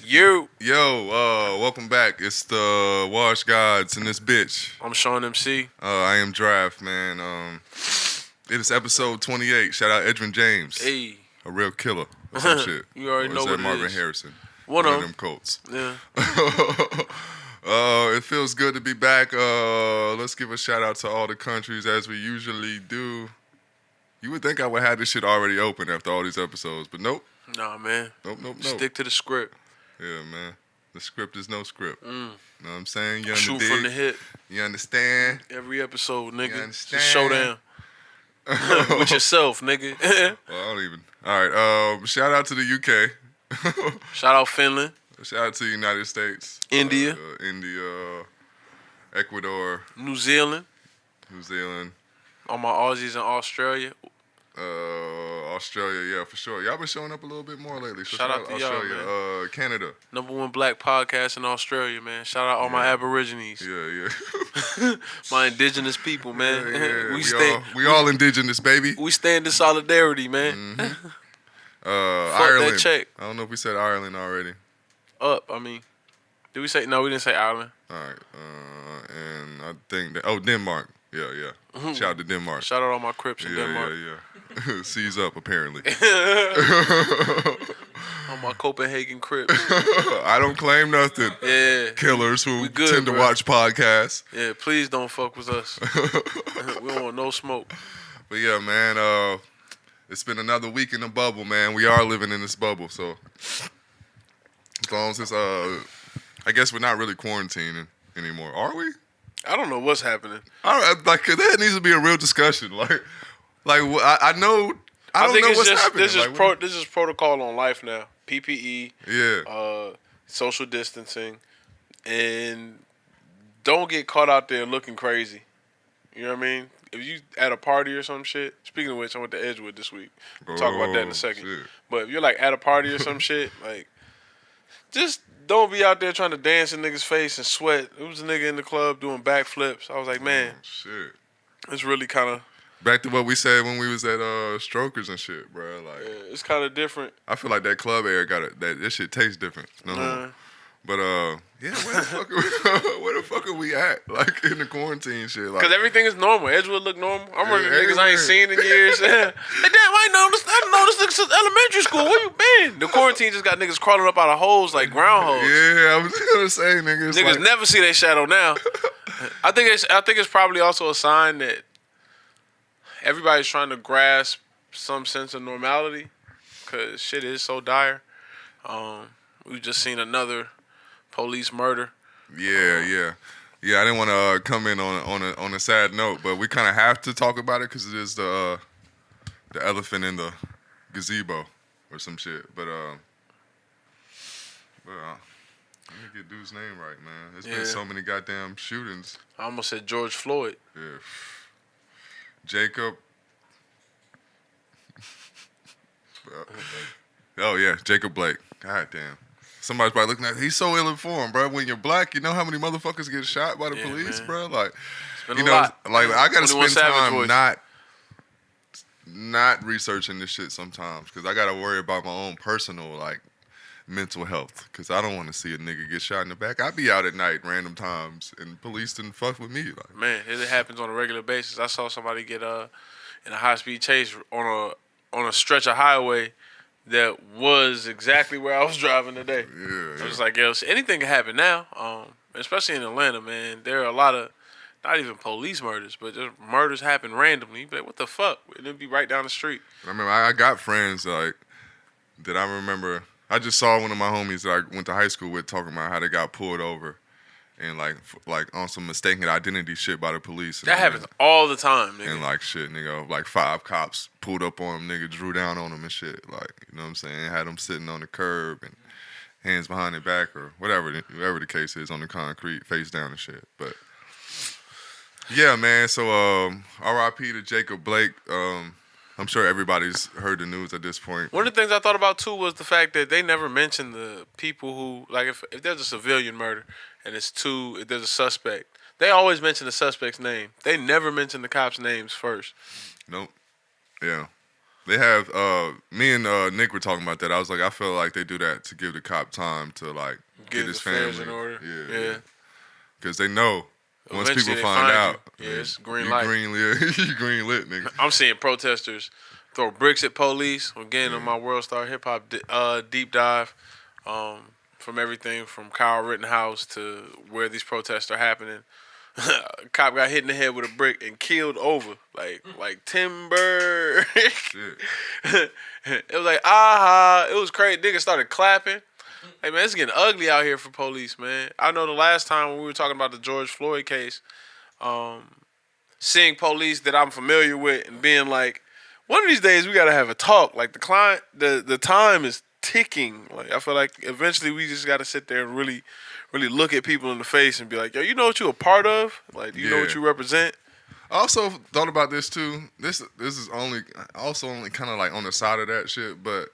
Welcome back. It's the Wash Gods in this bitch. I'm Sean MC. I am Draft, man. It is episode 28. Shout out Edwin James. Hey. A real killer or some shit. You already know what it Marvin is. Harrison. One of them Colts. Yeah. It feels good to be back. Let's give a shout out to all the countries as we usually do. You would think I would have this shit already open after all these episodes, but nope. Nah, man. Nope. Stick to the script. Yeah, man. The script is no script. Know what I'm saying? You Shoot from the hip. You understand? Every episode, nigga. You understand? Just showdown. With yourself, nigga. Well, I don't even. All right. Shout out to the UK. Shout out Finland. Shout out to the United States. India. Ecuador. New Zealand. All my Aussies in Australia. Australia, yeah, for sure. Y'all been showing up a little bit more lately. So shout out to Australia. y'all, man. Canada. #1 black podcast in Australia, man. Shout out all my Aborigines. Yeah. My indigenous people, man. Yeah. We all indigenous, baby. We stand in solidarity, man. Mm-hmm. Fuck Ireland. that check. I don't know if we said Ireland already. Did we say? No, we didn't say Ireland. All right. And I think that. Denmark. Yeah. Shout out to Denmark. Shout out all my Crips in Denmark. Yeah. Seize up, apparently. All my Copenhagen Crips. I don't claim nothing. Yeah. Killers who tend to watch podcasts. Yeah, please don't fuck with us. We don't want no smoke. But yeah, man, it's been another week in the bubble, man. We are living in this bubble, so as long as it's, I guess we're not really quarantining anymore, are we? I don't know what's happening. There needs to be a real discussion. I know. I don't know what's happening. This is protocol on life now. PPE. Yeah. Social distancing, and don't get caught out there looking crazy. You know what I mean? If you at a party or some shit. Speaking of which, I went to Edgewood this week. We'll talk about that in a second. Shit. But if you're like at a party or some shit, like just don't be out there trying to dance in niggas' face and sweat. It was a nigga in the club doing backflips. I was like, man, shit. It's really kind of back to what we said when we was at Strokers and shit, bro. Like, yeah, it's kind of different. I feel like that club air this shit tastes different. But yeah, where the fuck are we at? Like in the quarantine shit, like, cause everything is normal. Edgewood look normal. I'm working with niggas I ain't seen in years. Hey, damn, I ain't noticed this since elementary school. Where you been? The quarantine just got niggas crawling up out of holes like groundhogs. Yeah, I was gonna say, niggas never see their shadow now. I think it's probably also a sign that everybody's trying to grasp some sense of normality, cause shit is so dire. We've just seen another police murder. Yeah. I didn't want to come in on a sad note, but we kind of have to talk about it because it is the elephant in the gazebo or some shit. But let me get dude's name right, man. There's been so many goddamn shootings. I almost said George Floyd. Yeah. Jacob. Jacob Blake. God damn. Somebody's probably looking at he's so ill-informed, bro. When you're black, you know how many motherfuckers get shot by the police, man. bro? Like, it's been a lot. Like I gotta spend time voice. not researching this shit sometimes because I gotta worry about my own personal like mental health because I don't want to see a nigga get shot in the back. I be out at night random times and police didn't fuck with me. Like, man, it happens on a regular basis. I saw somebody get in a high-speed chase on a stretch of highway that was exactly where I was driving today. Yeah. I was like, yo, anything can happen now. Especially in Atlanta, man. There are a lot of, not even police murders, but just murders happen randomly. You be like, what the fuck? It'd be right down the street. I remember I got friends like that. I remember I just saw one of my homies that I went to high school with talking about how they got pulled over and like on some mistaken identity shit by the police. That happens all the time, nigga. And like shit, nigga, like 5 cops pulled up on him, nigga, drew down on him and shit. Like, you know what I'm saying? Had him sitting on the curb and hands behind their back or whatever the case is on the concrete, face down and shit. But yeah, man. So R.I.P. to Jacob Blake. I'm sure everybody's heard the news at this point. One of the things I thought about too was the fact that they never mentioned the people who, like, if there's a civilian murder and if there's a suspect, they always mention the suspect's name. They never mention the cops' names first. Nope. Yeah. They have me and Nick were talking about that. I was like, I feel like they do that to give the cop time to like get his affairs family in order. Yeah. Because they know once Eventually people they find out, you. Yeah, it's green you light. you green lit, nigga. I'm seeing protesters throw bricks at police. Again, on my World Star Hip Hop deep dive, from everything from Kyle Rittenhouse to where these protests are happening. Cop got hit in the head with a brick and killed over like timber. It was like it was crazy. Niggas started clapping. Hey man, it's getting ugly out here for police, man. I know the last time when we were talking about the George Floyd case, seeing police that I'm familiar with and being like, one of these days we gotta have a talk. Like the time is ticking. Like I feel like eventually we just gotta sit there and really look at people in the face and be like, yo, you know what you're a part of? Like, do you know what you represent? I also thought about this too. This is only kind of like on the side of that shit, but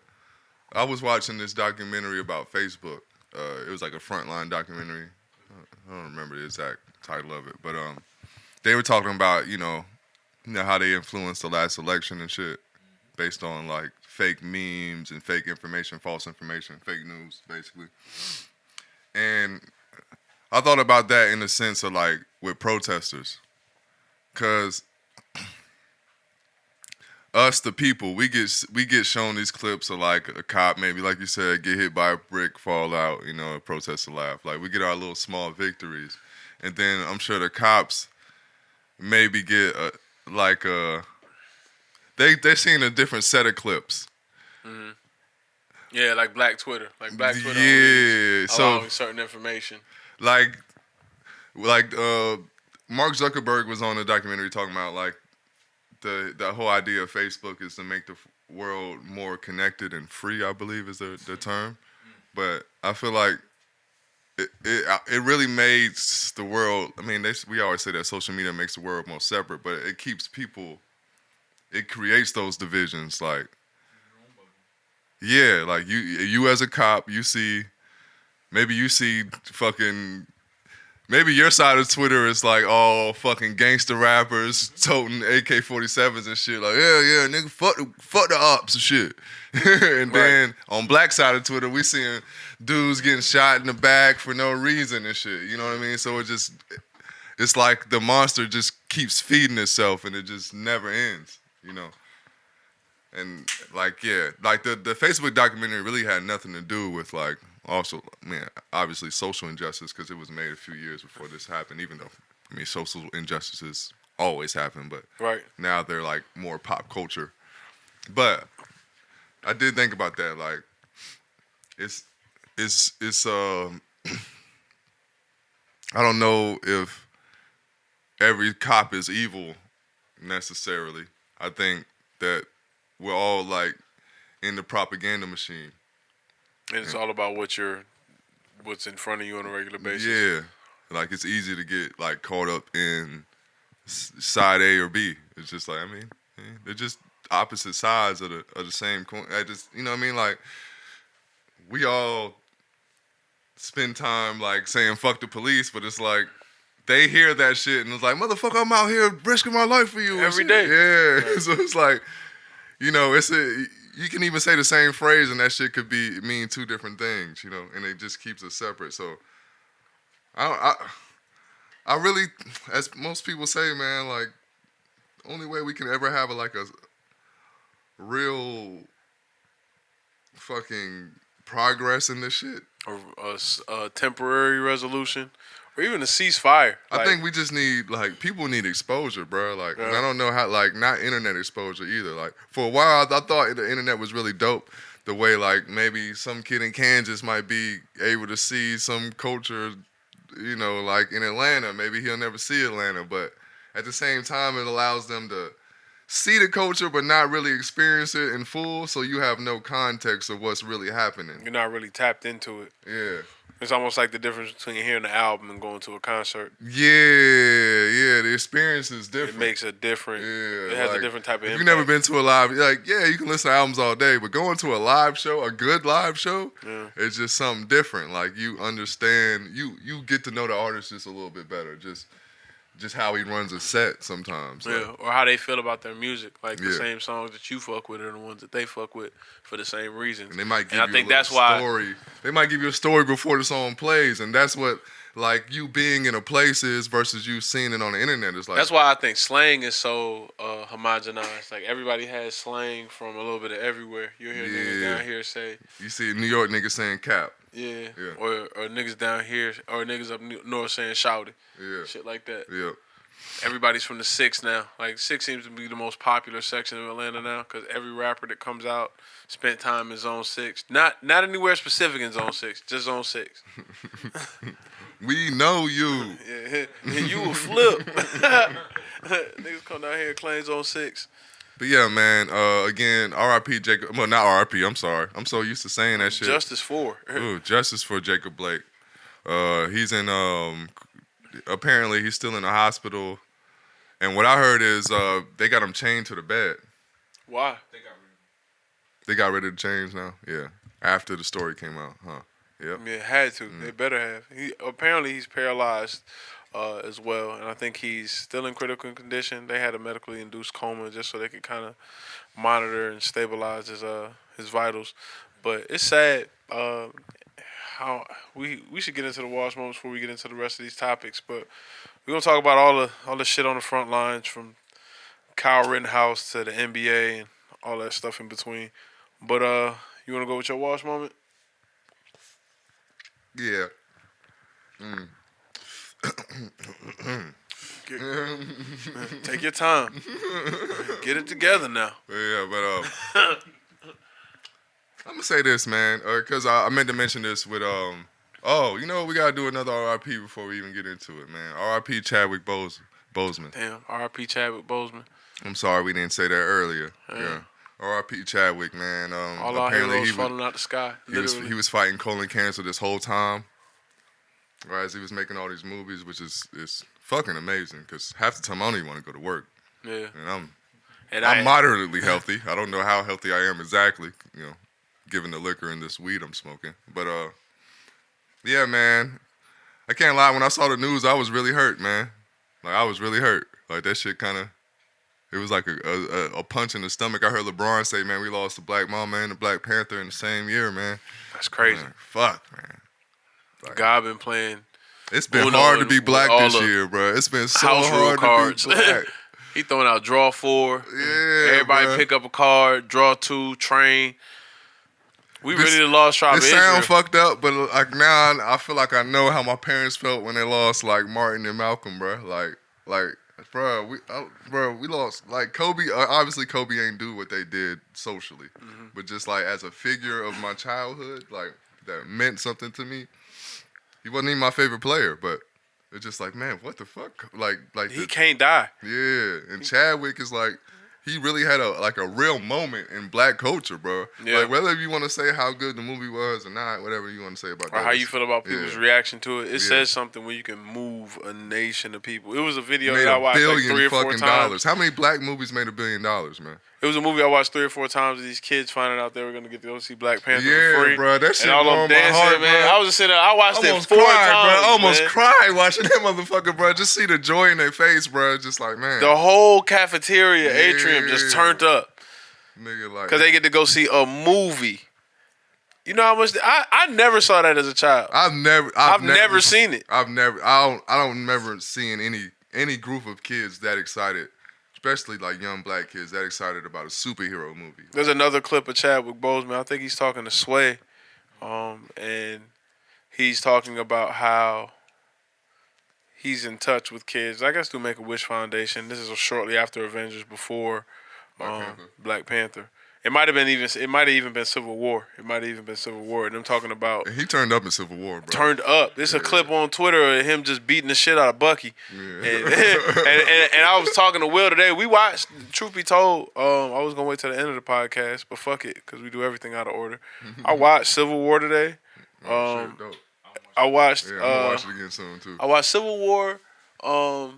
I was watching this documentary about Facebook. It was like a Frontline documentary. I don't remember the exact title of it, but they were talking about you know how they influenced the last election and shit based on like fake memes and fake information, false information, fake news, basically. And I thought about that in the sense of like with protesters, cause us the people we get shown these clips of like a cop maybe like you said get hit by a brick, fall out, you know, a protester laugh. Like we get our little small victories, and then I'm sure the cops maybe get they're seeing a different set of clips. Mm-hmm. Yeah, like Black Twitter. Yeah, allowing certain information. Like Mark Zuckerberg was on a documentary talking about like the whole idea of Facebook is to make the world more connected and free, I believe is the term. But I feel like it really makes the world. I mean, we always say that social media makes the world more separate, but it keeps people. It creates those divisions, like. Yeah, like you as a cop, you see fucking, maybe your side of Twitter is like all fucking gangster rappers toting AK-47s and shit. Like, yeah, nigga, fuck the ops and shit. And then on black side of Twitter, we seeing dudes getting shot in the back for no reason and shit. You know what I mean? So it's like the monster just keeps feeding itself and it just never ends, you know? And like, yeah, like the Facebook documentary really had nothing to do with like, also, man, obviously social injustice because it was made a few years before this happened, even though, I mean, social injustices always happen, but now they're like more pop culture. But I did think about that, like, it's I don't know if every cop is evil necessarily. I think that we're all like in the propaganda machine. And it's all about what's in front of you on a regular basis. Yeah. Like it's easy to get like caught up in side A or B. It's just like, I mean, they're just opposite sides of the same coin. You know what I mean? Like we all spend time like saying fuck the police, but it's like they hear that shit and it's like, motherfucker, I'm out here risking my life for you every day. Yeah. Right. So it's like, you know, you can even say the same phrase and that shit could mean two different things, you know, and it just keeps it separate. So I really, as most people say, man, like the only way we can ever have a real fucking progress in this shit, a temporary resolution, or even a ceasefire. I think we just need, like, people need exposure, bro. Like, and I don't know how, like, not internet exposure either. Like, for a while, I thought the internet was really dope. The way, like, maybe some kid in Kansas might be able to see some culture, you know, like in Atlanta. Maybe he'll never see Atlanta, but at the same time, it allows them to see the culture but not really experience it in full, so you have no context of what's really happening. You're not really tapped into it. Yeah. It's almost like the difference between hearing the album and going to a concert. Yeah, the experience is different. It makes a different, it has a different type of impact. If you've never been to a live, like, yeah, you can listen to albums all day, but going to a live show, a good live show, it's just something different. Like, you understand, you get to know the artist just a little bit better. Just just how he runs a set sometimes. Yeah, or how they feel about their music. Like the Yeah. same songs that you fuck with are the ones that they fuck with for the same reasons. And they might give I you think a little that's why story. They might give you a story before the song plays, and that's what like you being in a place is versus you seeing it on the internet. It's like that's why I think slang is so homogenized. Like everybody has slang from a little bit of everywhere. You hear niggas down here say, you see New York niggas saying cap. yeah. Yeah. Or niggas down here, or niggas up north saying shouty. Yeah. Shit like that. Yeah. Everybody's from the 6 now. Like 6 seems to be the most popular section of Atlanta now because every rapper that comes out spent time in Zone 6. Not anywhere specific in Zone 6, just Zone 6. We know you. Yeah, and you will flip. Niggas come down here and claim Zone 6. But yeah, man. Again, R.I.P. Jacob. Well, not R.I.P. I'm sorry. I'm so used to saying that shit. Justice for. Ooh, justice for Jacob Blake. He's in. Apparently, he's still in the hospital. And what I heard is they got him chained to the bed. Why? They got rid of the chains now. Yeah, after the story came out, huh? Yep. Yeah, had to. They better have. Apparently he's paralyzed as well, and I think he's still in critical condition. They had a medically induced coma just so they could kind of monitor and stabilize his vitals. But it's sad. How we should get into the wash moments before we get into the rest of these topics. But we're gonna talk about all the shit on the front lines from Kyle Rittenhouse to the NBA and all that stuff in between. But you wanna go with your wash moment? Yeah. Take your time. Get it together now. Yeah, but I'm gonna say this, man, because I meant to mention this with we gotta do another R.I.P. before we even get into it, man. R.I.P. Chadwick Boseman. Damn, R.I.P. Chadwick Boseman. I'm sorry we didn't say that earlier. Yeah. R.I.P. Chadwick, man. All our heroes falling out the sky. He was fighting colon cancer this whole time, right? As he was making all these movies, which is fucking amazing. Because half the time I don't even want to go to work. Yeah. And I'm moderately healthy. I don't know how healthy I am exactly, given the liquor and this weed I'm smoking. But yeah, man. I can't lie. When I saw the news, I was really hurt, man. Like I was really hurt. Like that shit kind of. It was like a punch in the stomach. I heard LeBron say, man, we lost the Black Mama and the Black Panther in the same year, man. That's crazy. Man, fuck, man. Like, God been playing. It's been hard to be black this year, bro. It's been so hard cards. to be black. He throwing out draw 4. Yeah, everybody bro. pick up a card, draw 2, train. We really lost tribe of It Israel. sound fucked up, but like now I feel like I know how my parents felt when they lost like Martin and Malcolm, bro. Like. We lost. Like Kobe, obviously Kobe ain't do what they did socially, but just like as a figure of my childhood, like that meant something to me. He wasn't even my favorite player, but it's just like, man, what the fuck? Like he can't die. Yeah, and Chadwick is like, he really had a real moment in black culture, bro. Yeah. Like whether you want to say how good the movie was or not, whatever you want to say about that. Or how you feel about people's reaction to it. It Yeah. says something when you can move a nation of people. It was a video Made that I watched like 3 or 4 fucking times. dollars. How many black movies made $1 billion, man? It was a movie I watched 3 or 4 times of these kids finding out they were gonna get to go see Black Panther Yeah, for free. bro, that shit and all them warmed my dancing, heart, man. bro. I was just sitting there. I watched it Almost 4 cried, times. bro. Almost man. cried watching that motherfucker, bro. Just see the joy in their face, bro. Just like, man. The whole cafeteria atrium just turned up Nigga, like, because they get to go see a movie. You know how much I never saw that as a child. I've never seen it. I don't remember seeing any group of kids that excited, especially like young black kids that excited about a superhero movie. There's another clip of Chadwick Boseman. I think he's talking to Sway, and he's talking about how he's in touch with kids. I guess through Make-A-Wish Foundation. This is shortly after Avengers, before Black Panther. It might have even been Civil War. And I'm talking about. And he turned up in Civil War, bro. Turned up. There's a clip on Twitter of him just beating the shit out of Bucky. Yeah. And I was talking to Will today. We watched. Truth be told, I was gonna wait till the end of the podcast, but fuck it, because we do everything out of order. I watched Civil War today. Shit, dope. I watched. Yeah, I'm gonna watch it again soon too. I watched Civil War. What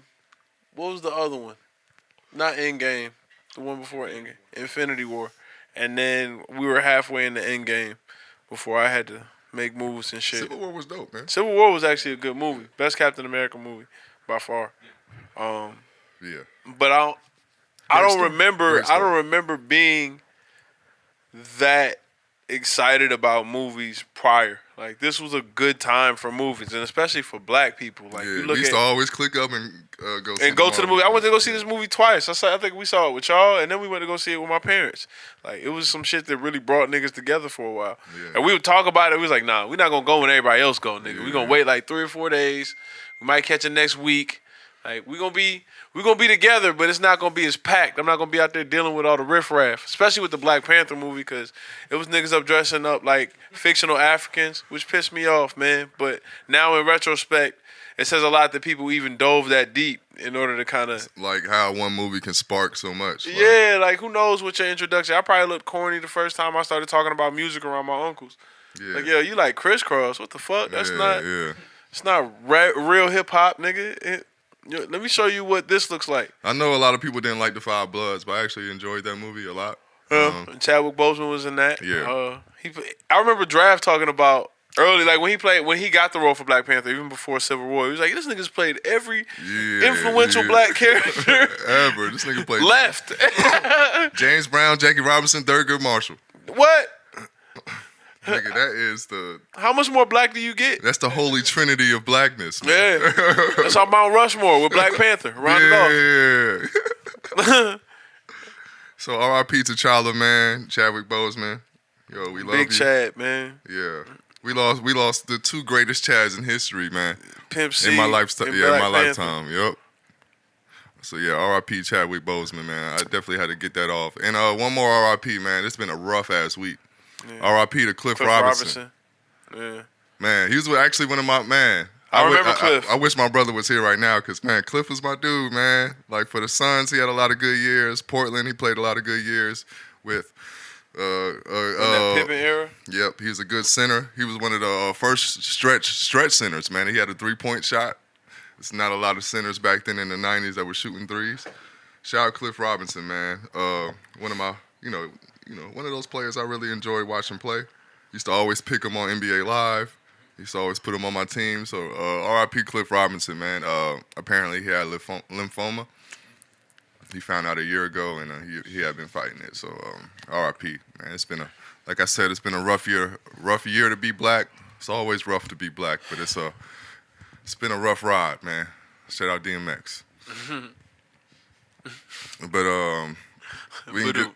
was the other one? Not Endgame. The one before Endgame. Infinity War. And then we were halfway in the Endgame before I had to make moves and shit. Civil War was dope, man. Civil War was actually a good movie. Best Captain America movie by far. Yeah. But I don't remember. Great I story. don't remember being that excited about movies prior. Like this was a good time for movies, and especially for Black people. Like Yeah, you we look used at to always click up and go see and go to the Marvel movie. I went to go films. see this movie twice. I think we saw it with y'all, and then we went to go see it with my parents. Like it was some shit that really brought niggas together for a while. Yeah. And we would talk about it. We was like, nah, we're not gonna go when everybody else go, nigga. We Yeah. gonna wait like 3 or 4 days. We might catch it next week. Like we gonna be together, but it's not gonna be as packed. I'm not gonna be out there dealing with all the riffraff, especially with the Black Panther movie, because it was niggas up dressing up like fictional Africans, which pissed me off, man. But now in retrospect, it says a lot that people even dove that deep in order to kind of Like how one movie can spark so much. Like, yeah, like who knows what your introduction. I probably looked corny the first time I started talking about music around my uncles. yeah. Like, yo, you like crisscross? What the fuck? That's yeah, not. Yeah. It's not real hip hop, nigga. Let me show you what this looks like. I know a lot of people didn't like The Five Bloods, but I actually enjoyed that movie a lot. Chadwick Boseman was in that. Yeah. I remember Draft talking about early, like when he got the role for Black Panther, even before Civil War. He was like, this nigga's played every influential Black character ever. This nigga played left. James Brown, Jackie Robinson, Thurgood Marshall. What? Nigga, that is How much more Black do you get? that's the holy trinity of blackness, man. Yeah. That's on Mount Rushmore with Black Panther. Round it off. Yeah. So R.I.P. to T'Challa, man. Chadwick Boseman. Yo, we love Big you. Chad, man. Yeah. We lost the two greatest Chads in history, man. Pimp C In my lifetime. and Yeah, in Black my Panther. lifetime. Yep. So yeah, R.I.P. Chadwick Boseman, man. I definitely had to get that off. And one more R.I.P. man. It's been a rough ass week. Yeah. R.I.P. to Cliff Robinson. Yeah. Man, he was actually one of my man. I remember Cliff. I wish my brother was here right now because, man, Cliff was my dude, man. Like, for the Suns, he had a lot of good years. Portland, he played a lot of good years with. In that Pippen era? Yep, he was a good center. He was one of the first stretch centers, man. He had a three-point shot. It's not a lot of centers back then in the 90s that were shooting threes. Shout out Cliff Robinson, man. One of my, one of those players I really enjoy watching play. Used to always pick him on NBA Live. Used to always put him on my team. So R.I.P. Cliff Robinson, man. Apparently he had lymphoma. He found out a year ago, and he had been fighting it. So R.I.P. man. It's been like I said, it's been a rough year to be Black. It's always rough to be Black, but it's been a rough ride, man. Shout out DMX. But we can get.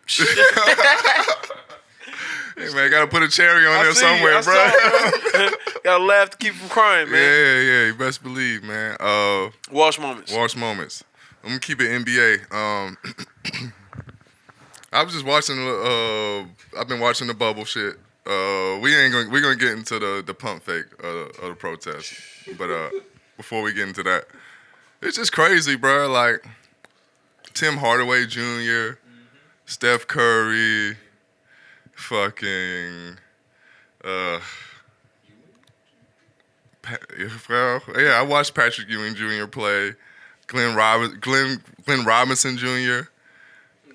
Hey man, gotta put a cherry on there somewhere, bro. Gotta laugh to keep from crying, man. Yeah, you best believe, man. Wash moments. I'm gonna keep it NBA. I was just watching. I've been watching the bubble shit. We're gonna get into the pump fake of the protest, but before we get into that, it's just crazy, bro. Like Tim Hardaway Jr., Steph Curry, fucking. I watched Patrick Ewing Jr. play. Glenn Robinson Jr.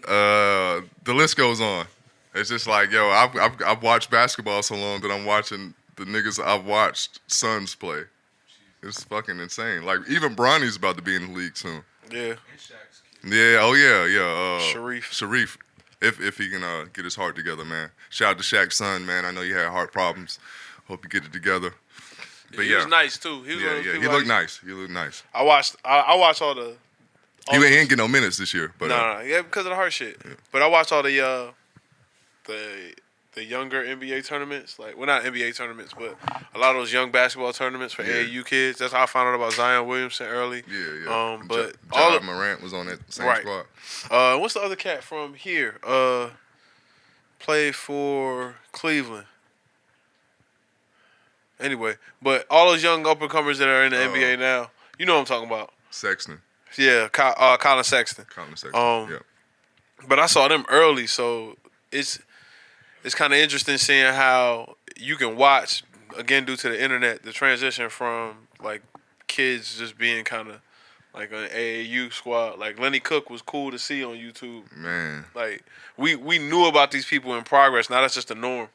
The list goes on. It's just like, yo, I've watched basketball so long that I'm watching the niggas I've watched Suns play. It's fucking insane. Like, even Bronny's about to be in the league soon. Yeah. Yeah, oh yeah. Sharif. If he can get his heart together, man. Shout out to Shaq's son, man. I know you had heart problems. Hope you get it together. But He was nice too. He looked nice. He looked nice. I watched all the. He ain't get no minutes this year, but yeah, because of the heart shit. Yeah. But I watched all the younger NBA tournaments, like not NBA tournaments, but a lot of those young basketball tournaments for AAU kids. That's how I found out about Zion Williamson early. Yeah. But Ja Morant was on that same squad. What's the other cat from here? Played for Cleveland. Anyway, but all those young up-and-comers that are in the NBA now, you know what I'm talking about. Sexton. Yeah, Colin Sexton. Yeah. But I saw them early, so it's kind of interesting seeing how you can watch, again, due to the internet, the transition from, like, kids just being kind of like an AAU squad. Like, Lenny Cook was cool to see on YouTube. Man. Like, we knew about these people in progress. Now that's just the norm.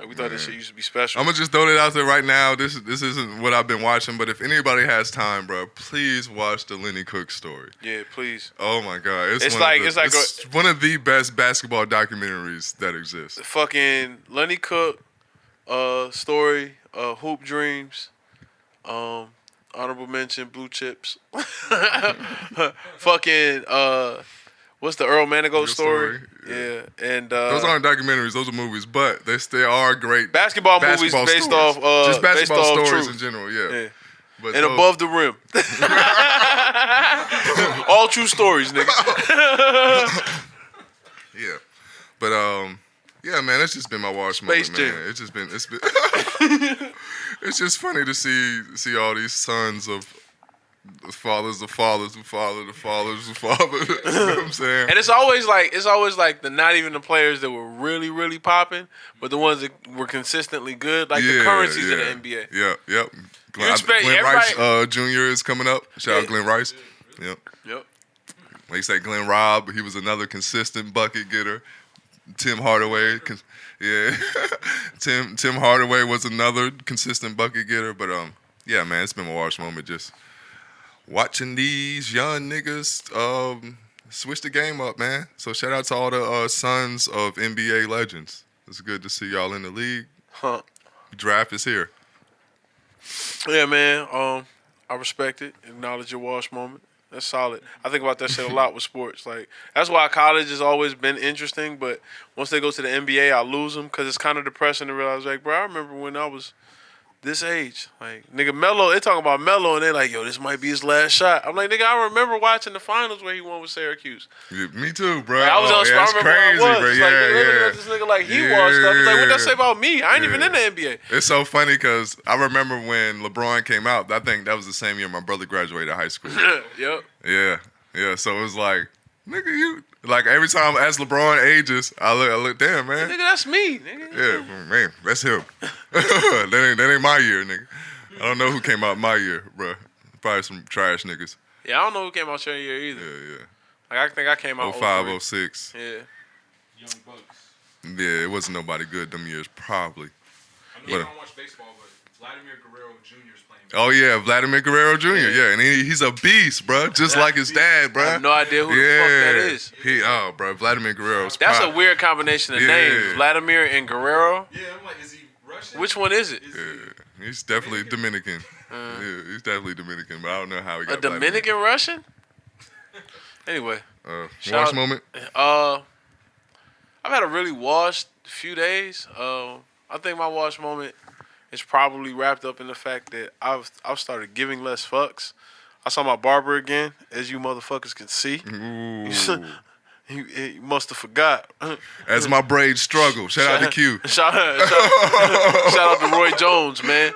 Like we thought this shit used to be special. I'm gonna just throw it out there right now. This isn't what I've been watching, but if anybody has time, bro, please watch the Lenny Cook story. Yeah, please. Oh my God, It's one of the best basketball documentaries that exists. Fucking Lenny Cook story, Hoop Dreams, honorable mention, Blue Chips. Fucking what's the Earl Manigault story? Yeah, and those aren't documentaries; those are movies, but they are great basketball movies based stories. off just basketball based off stories truth. in general. Yeah. But and above the rim. All true stories, nigga. Yeah. But yeah, man, it's just been my watch moment, man. It's been it's just funny to see all these sons of fathers of fathers who father the fathers of fathers. You know what I'm saying? And it's always like the not even the players that were really, really popping, but the ones that were consistently good, like the currencies of the NBA. Yep. Glenn everybody, Rice Jr. is coming up. Shout out Glenn Rice. Yep. Like you say, Glenn Robb, he was another consistent bucket getter. Tim Hardaway, Tim Hardaway was another consistent bucket getter. But yeah, man, it's been my watch moment just watching these young niggas switch the game up, man. So shout out to all the sons of NBA legends. It's good to see y'all in the league. Draft is here. Yeah, man. I respect it. Acknowledge your wash moment. That's solid. I think about that shit a lot with sports. Like that's why college has always been interesting. But once they go to the NBA, I lose them because it's kind of depressing to realize, like, bro, I remember when I was this age, like nigga Melo. They talking about Melo and they like, yo, this might be his last shot. I'm like, nigga, I remember watching the finals where he won with Syracuse. Yeah, me too, bro. Like, I was on. I remember crazy, where I was. bro. It's Yeah, like, nigga, yeah. Look at this nigga like he washed up. It's like, what that say about me? I ain't even in the NBA. It's so funny because I remember when LeBron came out. I think that was the same year my brother graduated high school. Yep. Yeah. So it was like, nigga, you like every time as LeBron ages, I look, damn, man. Nigga, that's me. Nigga. Yeah, man, that's him. that ain't my year, nigga. I don't know who came out my year, bro. Probably some trash niggas. Yeah, I don't know who came out your year either. Yeah. Like I think I came out 05, 06. Yeah. Young Bucks. Yeah, it wasn't nobody good them years, probably. I know you don't watch baseball, but Vladimir Guerrero Jr. is playing. Oh yeah, Vladimir Guerrero Jr. Yeah, and he's a beast, bro. Just like his dad, bro. I have no idea who the fuck that is. Bro, Vladimir Guerrero. That's a weird combination of names, Vladimir and Guerrero. Yeah, I'm like, is he Russian? Which one is it? Yeah, he's definitely Dominican. Yeah, he's definitely Dominican, but I don't know how he got a Dominican Russian. Anyway, wash moment. I've had a really washed few days. I think my wash moment is probably wrapped up in the fact that I've started giving less fucks. I saw my barber again, as you motherfuckers can see. Ooh. You must have forgot. As my braids struggle. Shout out to Q. Shout out to Roy Jones, man.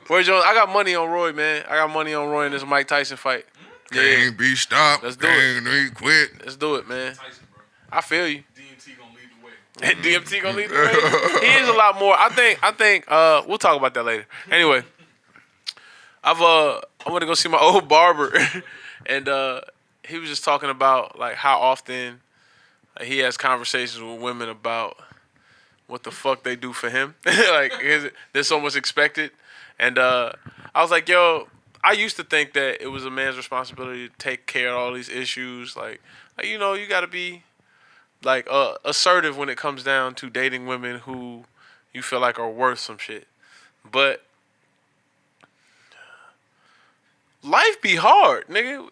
Roy Jones, I got money on Roy, man. I got money on Roy in this Mike Tyson fight. Can't be stopped. Let's do it. Can't be quit. Let's do it, man. Tyson, bro. I feel you. DMT gonna lead the way. DMT gonna lead the way. He is a lot more. I think. We'll talk about that later. Anyway, I went to go see my old barber, and he was just talking about like how often he has conversations with women about what the fuck they do for him. Like there's so much expected, and I was like, yo, I used to think that it was a man's responsibility to take care of all these issues. Like you know, you got to be like assertive when it comes down to dating women who you feel like are worth some shit. But life be hard, nigga.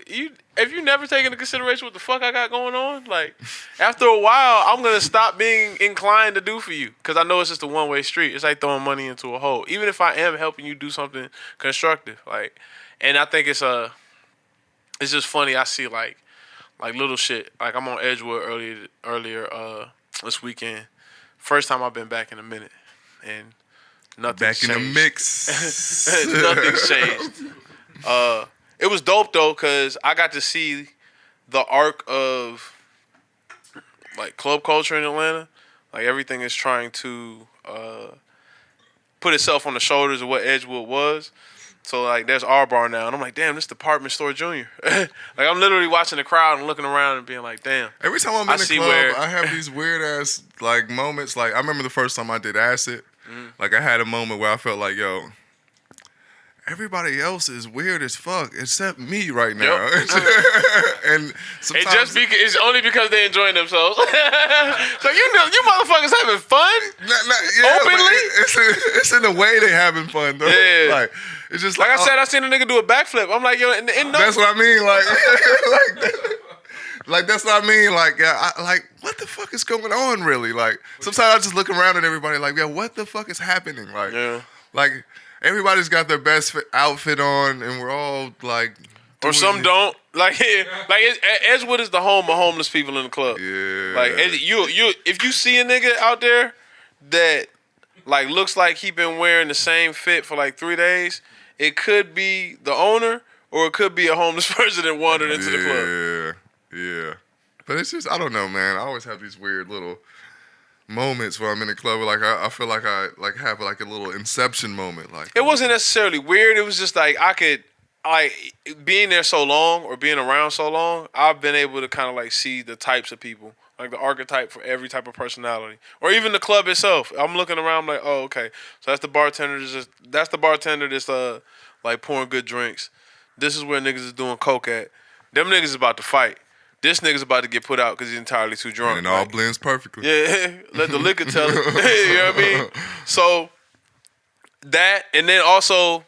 If you never take into consideration what the fuck I got going on, like after a while, I'm gonna stop being inclined to do for you because I know it's just a one-way street. It's like throwing money into a hole. Even if I am helping you do something constructive, like, and I think it's just funny. I see like little shit. Like I'm on Edgewood earlier this weekend. First time I've been back in a minute, and nothing's Back changed. in the mix. Nothing's changed. It was dope though, cause I got to see the arc of like club culture in Atlanta. Like everything is trying to put itself on the shoulders of what Edgewood was. So like, there's our bar now, and I'm like, damn, this department store junior. Like, I'm literally watching the crowd and looking around and being like, damn. Every time I'm in the club, I have these weird ass like moments. Like I remember the first time I did acid. Like I had a moment where I felt like, yo, everybody else is weird as fuck except me right now. Yep. And sometimes it's only because they're enjoying themselves. So you motherfuckers having fun? Openly? It's in the way they having fun though. Yeah. Like it's just like I said, I seen a nigga do a backflip. I'm like, yo, that's what I mean. Like that's what I mean. Like, what the fuck is going on, really? Like, sometimes I just look around at everybody, like, yeah, what the fuck is happening? Like, everybody's got their best outfit on, and we're all like, or some don't. Like Edgewood is the home of homeless people in the club. Yeah. Like, if you see a nigga out there that like looks like he been wearing the same fit for like 3 days, it could be the owner, or it could be a homeless person that wandered into the club. Yeah, but it's just, I don't know, man. I always have these weird little moments where I'm in the club. Like I feel like I have like a little inception moment. Like it wasn't necessarily weird. It was just like I could, like being there so long or being around so long, I've been able to kind of like see the types of people, like the archetype for every type of personality, or even the club itself. I'm looking around, I'm like, oh, okay, so that's the bartender. That's the bartender that's like pouring good drinks. This is where niggas is doing coke at. Them niggas is about to fight. This nigga's about to get put out because he's entirely too drunk. And it all blends perfectly. Yeah, let the liquor tell it. You know what I mean? So that, and then also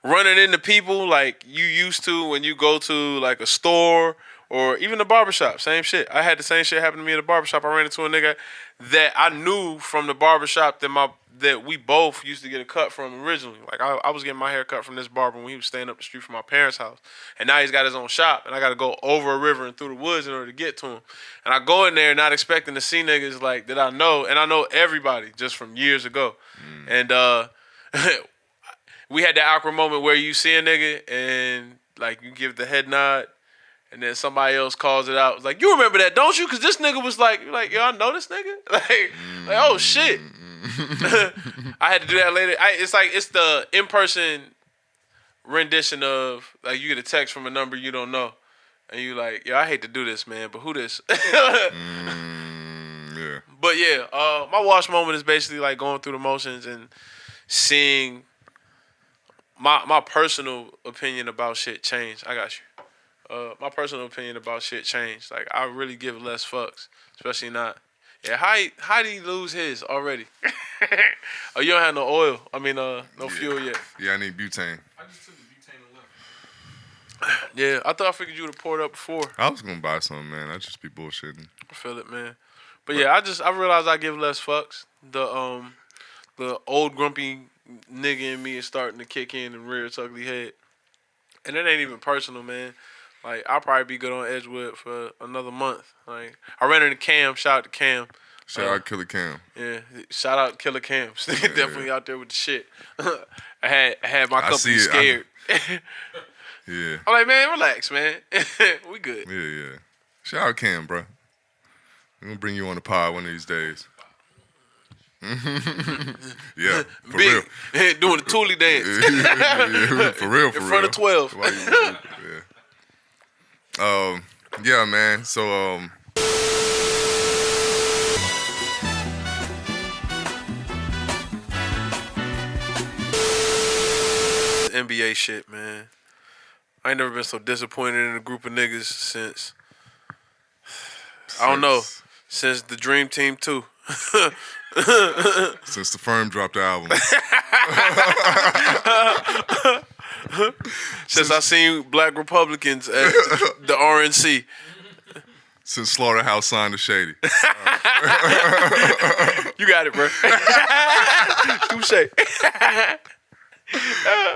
running into people like you used to when you go to like a store or even the barbershop. Same shit. I had the same shit happen to me at the barbershop. I ran into a nigga that I knew from the barbershop that we both used to get a cut from originally. Like I was getting my hair cut from this barber when he was staying up the street from my parents' house. And now he's got his own shop, and I gotta go over a river and through the woods in order to get to him. And I go in there not expecting to see niggas like that I know, and I know everybody just from years ago. And we had that awkward moment where you see a nigga and like you give the head nod, and then somebody else calls it out. It's like, you remember that, don't you? Because this nigga was like, yo, I know this nigga. Like oh shit. I had to do that later. It's the in-person rendition of like you get a text from a number you don't know, and you like, yo, I hate to do this, man, but who this? Yeah. But yeah, my wash moment is basically like going through the motions and seeing my personal opinion about shit change. I got you. My personal opinion about shit changed. Like I really give less fucks, especially not. Yeah, how did he lose his already? Oh, you don't have no oil. I mean, no fuel yet. Yeah, I need butane. I just took the butane and left. Yeah, I figured you would have poured up before. I was gonna buy some, man. I just be bullshitting. I feel it, man. But yeah, I realized I give less fucks. The old grumpy nigga in me is starting to kick in and rear its ugly head. And it ain't even personal, man. Like, I'll probably be good on Edgewood for another month. Like, I ran into Cam. Shout out to Cam. Shout out Killer Cam. Yeah, shout out Killer Cam. Definitely out there with the shit. I had my company scared. Yeah. I'm like, man, relax, man. We good. Yeah. Shout out Cam, bro. I'm gonna bring you on the pod one of these days. Yeah, for Big, real. doing the Thule dance. Yeah, for real. In front of 12. Yeah, man. So, NBA shit, man. I ain't never been so disappointed in a group of niggas since I don't know, since the Dream Team 2. Since the Firm dropped the album. Since I seen Black Republicans at the RNC. Since Slaughterhouse signed to Shady. You got it, bro. Touche.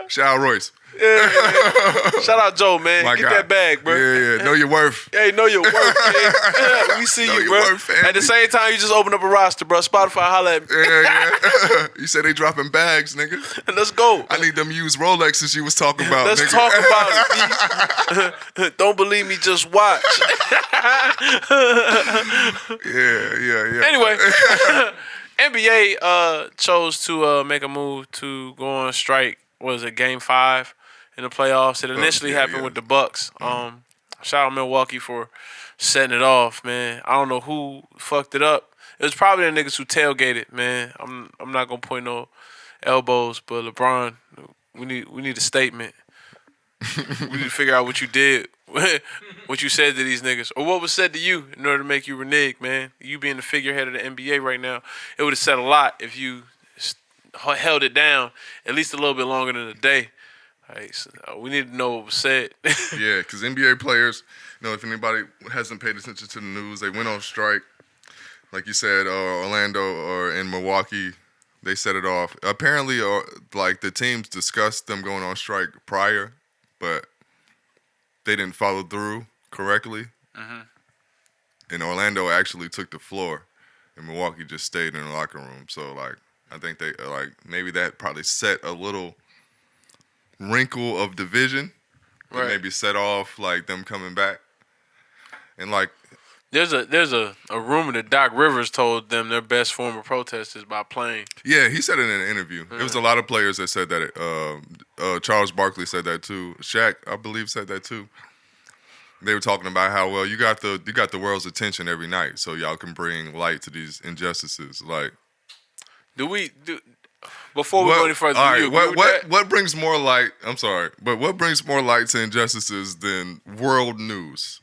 Shout out Royce. Yeah. Shout out Joe, man. My Get God. that bag, bro. Yeah. Know your worth. Hey, know your worth, man. We see Know you, your bro. worth, family. At the same time, you just open up a roster, bro. Spotify, holla at me. Yeah. You said they dropping bags, nigga. Let's go. I need them used Rolexes you was talking about, Let's nigga. talk about it. Don't believe me, just watch. Yeah. Anyway, NBA chose to make a move to go on strike Game 5 in the playoffs. It initially happened with the Bucks. Shout out Milwaukee for setting it off, man. I don't know who fucked it up. It was probably the niggas who tailgated, man. I'm not gonna point no elbows, but LeBron, we need a statement. We need to figure out what you did, what you said to these niggas, or what was said to you in order to make you renege, man. You being the figurehead of the NBA right now, it would have said a lot if you held it down at least a little bit longer than a day. Right, so we need to know what was said. Yeah, because NBA players, if anybody hasn't paid attention to the news, they went on strike. Like you said, Orlando or in Milwaukee, they set it off. Apparently, like the teams discussed them going on strike prior, but they didn't follow through correctly. Mm-hmm. And Orlando actually took the floor, and Milwaukee just stayed in the locker room. So, like, I think they maybe that probably set a little wrinkle of division, right. Maybe set off like them coming back, and like there's a rumor that Doc Rivers told them their best form of protest is by playing. Yeah, he said it in an interview. Mm-hmm. It was a lot of players that said that. Charles Barkley said that too. Shaq, I believe, said that too. They were talking about how you got the world's attention every night, so y'all can bring light to these injustices. Like, before we go any further, all right, what brings more light? I'm sorry, but what brings more light to injustices than world news?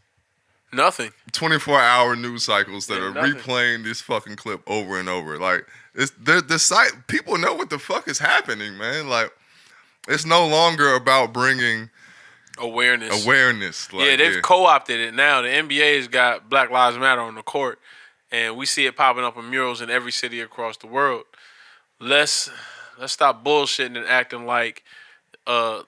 Nothing. 24-hour news cycles that are replaying this fucking clip over and over. Like, it's the site. People know what the fuck is happening, man. Like, it's no longer about bringing awareness. Like, yeah, they've co-opted it now. The NBA's got Black Lives Matter on the court, and we see it popping up in murals in every city across the world. Let's stop bullshitting and acting like a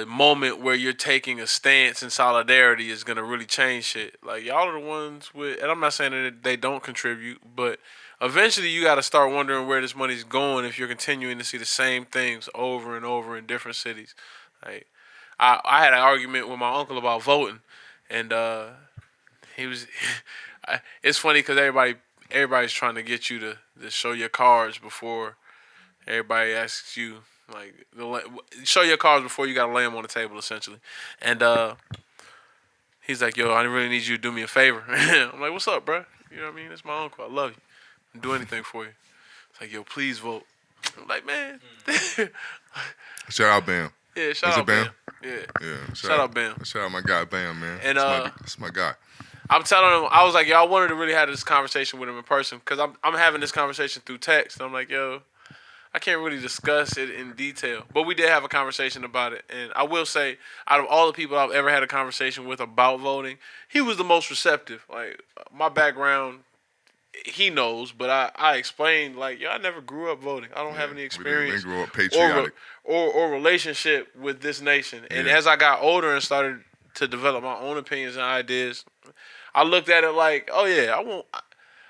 moment where you're taking a stance in solidarity is gonna really change shit. Like, y'all are the ones with, and I'm not saying that they don't contribute, but eventually you got to start wondering where this money's going if you're continuing to see the same things over and over in different cities. Like, I had an argument with my uncle about voting, and he was. It's funny because everybody's trying to get you to show your cards before everybody asks you. Like, show your cards before you gotta lay them on the table, essentially. And he's like, "Yo, I really need you to do me a favor." I'm like, "What's up, bro? You know what I mean? It's my uncle. I love you. I'll do anything for you." It's like, "Yo, please vote." I'm like, "Man." Shout out Bam. Yeah, shout out Bam. Yeah. Shout out Bam. Shout out my guy Bam, man. And that's my guy. I'm telling him, I was like, "Yo, I wanted to really have this conversation with him in person because I'm having this conversation through text." And I'm like, "Yo, I can't really discuss it in detail." But we did have a conversation about it. And I will say, out of all the people I've ever had a conversation with about voting, he was the most receptive. Like, my background, he knows, but I explained, like, I never grew up voting. I don't have any experience. We grew up patriotic. Or relationship with this nation. And as I got older and started to develop my own opinions and ideas, I looked at it like, oh yeah,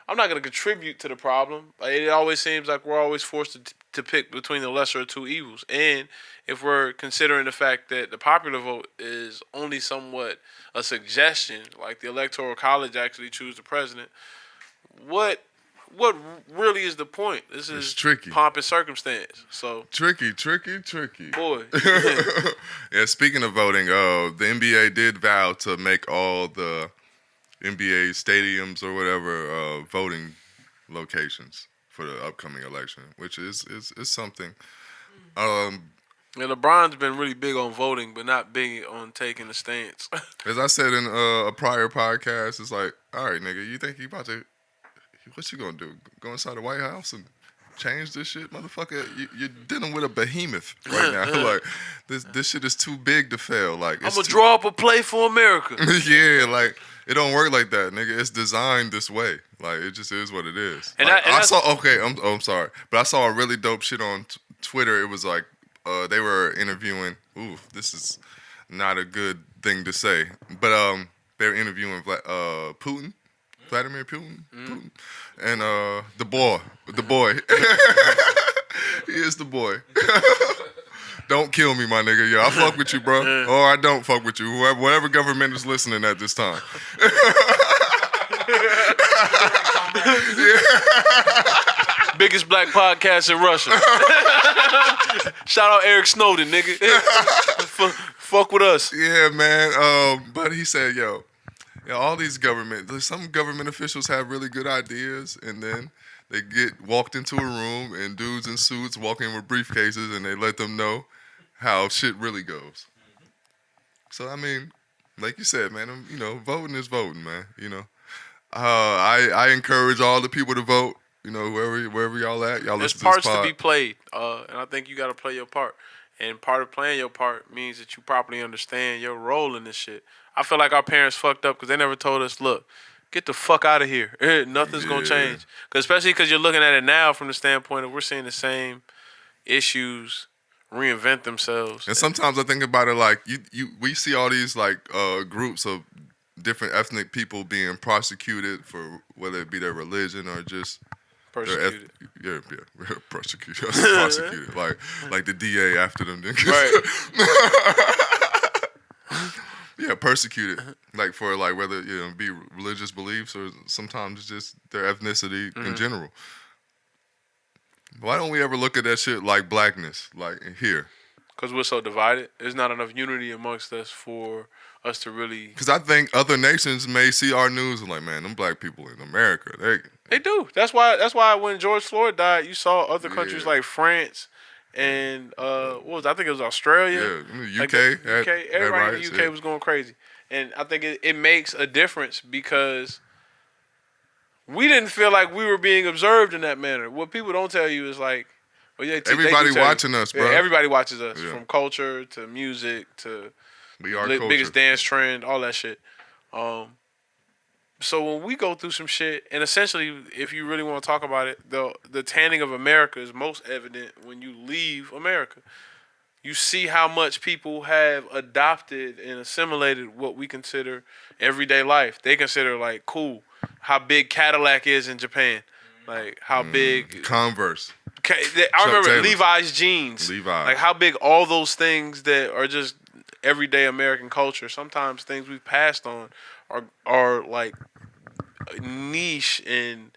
I'm not going to contribute to the problem. It always seems like we're always forced to pick between the lesser of two evils. And if we're considering the fact that the popular vote is only somewhat a suggestion, like the Electoral College actually choose the president, what really is the point? This is tricky. Pomp and circumstance. So tricky. Boy. Yeah, speaking of voting, the NBA did vow to make all the NBA stadiums or whatever voting locations for the upcoming election, which is something. Yeah, LeBron's been really big on voting, but not big on taking a stance. As I said in a prior podcast, it's like, all right, nigga, you think you about to? What you gonna do? Go inside the White House and change this shit, motherfucker? You're dealing with a behemoth right now. Like, this shit is too big to fail. Like, I'm gonna draw up a play for America. Yeah, like, it don't work like that, nigga. It's designed this way. Like, it just is what it is. And like, I saw. Okay, I'm sorry, but I saw a really dope shit on Twitter. It was like they were interviewing. Ooh, this is not a good thing to say, but they were interviewing Putin. Vladimir Putin, and the boy, he is the boy. Don't kill me, my nigga. Yeah, I fuck with you, bro, or I don't fuck with you. Whatever government is listening at this time. Biggest black podcast in Russia. Shout out Eric Snowden, nigga. Fuck with us. Yeah, man. But he said, yo, all these some government officials have really good ideas, and then they get walked into a room and dudes in suits walk in with briefcases, and they let them know how shit really goes. So I mean, like you said, man, voting is voting, man. I encourage all the people to vote. Wherever y'all at, y'all There's listen to this parts pod. to be played, and I think you got to play your part. And part of playing your part means that you properly understand your role in this shit. I feel like our parents fucked up because they never told us, look, get the fuck out of here. Nothing's going to change. Especially because you're looking at it now from the standpoint of we're seeing the same issues reinvent themselves. And sometimes I think about it like we see all these like groups of different ethnic people being prosecuted for whether it be their religion or just Persecuted. Prosecuted. Prosecuted. Like the DA after them. Right. Yeah, persecuted. Like for like whether be religious beliefs or sometimes just their ethnicity in general. Why don't we ever look at that shit like Blackness, like here? Because we're so divided. There's not enough unity amongst us for us to really... Because I think other nations may see our news and like, man, them black people in America, They do. That's why when George Floyd died, you saw other countries like France and I think it was Australia. Yeah, UK. Everybody in the UK was going crazy. And I think it makes a difference because we didn't feel like we were being observed in that manner. What people don't tell you is like, everybody watching us, bro. Yeah, everybody watches us, from culture to music to we are biggest dance trend, all that shit. So when we go through some shit, and essentially, if you really want to talk about it, the tanning of America is most evident when you leave America. You see how much people have adopted and assimilated what we consider everyday life. They consider like cool how big Cadillac is in Japan, like how big Converse. I remember Taylor. Levi's jeans. Like how big all those things that are just everyday American culture. Sometimes things we've passed on are like niche and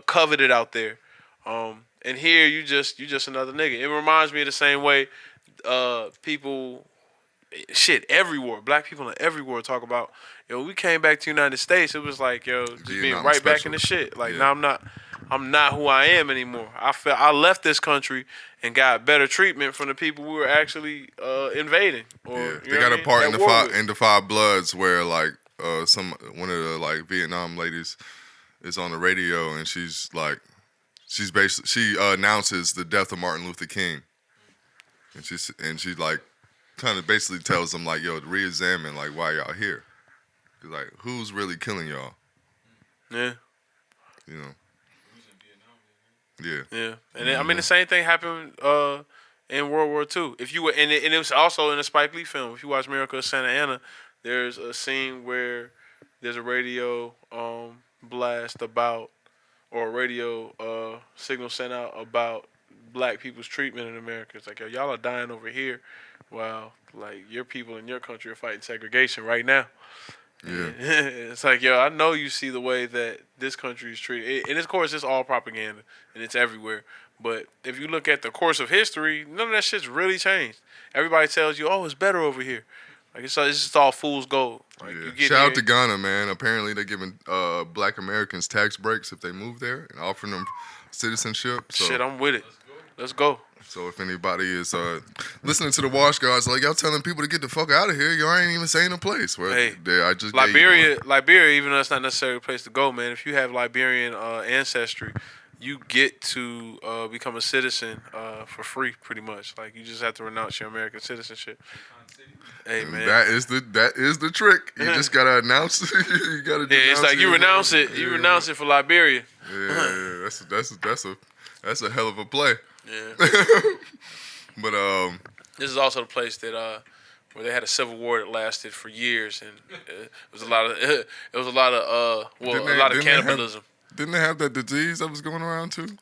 coveted out there. And here you just another nigga. It reminds me of the same way people every war, black people in every war talk about, we came back to the United States, it was like, just being right back in the shit. Like now I'm not who I am anymore. I left this country and got better treatment from the people we were actually invading. They got a part in the Five Bloods where like one of the like Vietnam ladies is on the radio and she announces the death of Martin Luther King, and she like kind of basically tells them like, yo, to re-examine like why y'all here, like who's really killing y'all. Yeah. Yeah. And I mean the same thing happened in World War II. If you were and it was also in a Spike Lee film. If you watch Miracle of Santa Ana, there's a scene where there's a radio blast about, or a radio signal sent out about black people's treatment in America. It's like, yo, y'all are dying over here while like your people in your country are fighting segregation right now. Yeah. It's like, yo, I know you see the way that this country is treated. And of course, it's all propaganda and it's everywhere. But if you look at the course of history, none of that shit's really changed. Everybody tells you, oh, it's better over here. Like it's just all fool's gold. Like, Shout out to Ghana, man. Apparently they're giving black Americans tax breaks if they move there and offering them citizenship. So, shit, I'm with it. Let's go. So if anybody is listening to the Wash Guys, like y'all telling people to get the fuck out of here, y'all ain't even saying a place. Well, I just Liberia, even though it's not necessarily a place to go, man. If you have Liberian ancestry, you get to become a citizen for free, pretty much. Like you just have to renounce your American citizenship. Hey man, that is the trick. You just gotta announce. You gotta. Yeah, it's like you renounce it. You renounce it for Liberia. Yeah, that's a hell of a play. Yeah. But this is also the place that where they had a civil war that lasted for years, and it was a lot of cannibalism. Didn't they have that disease that was going around too?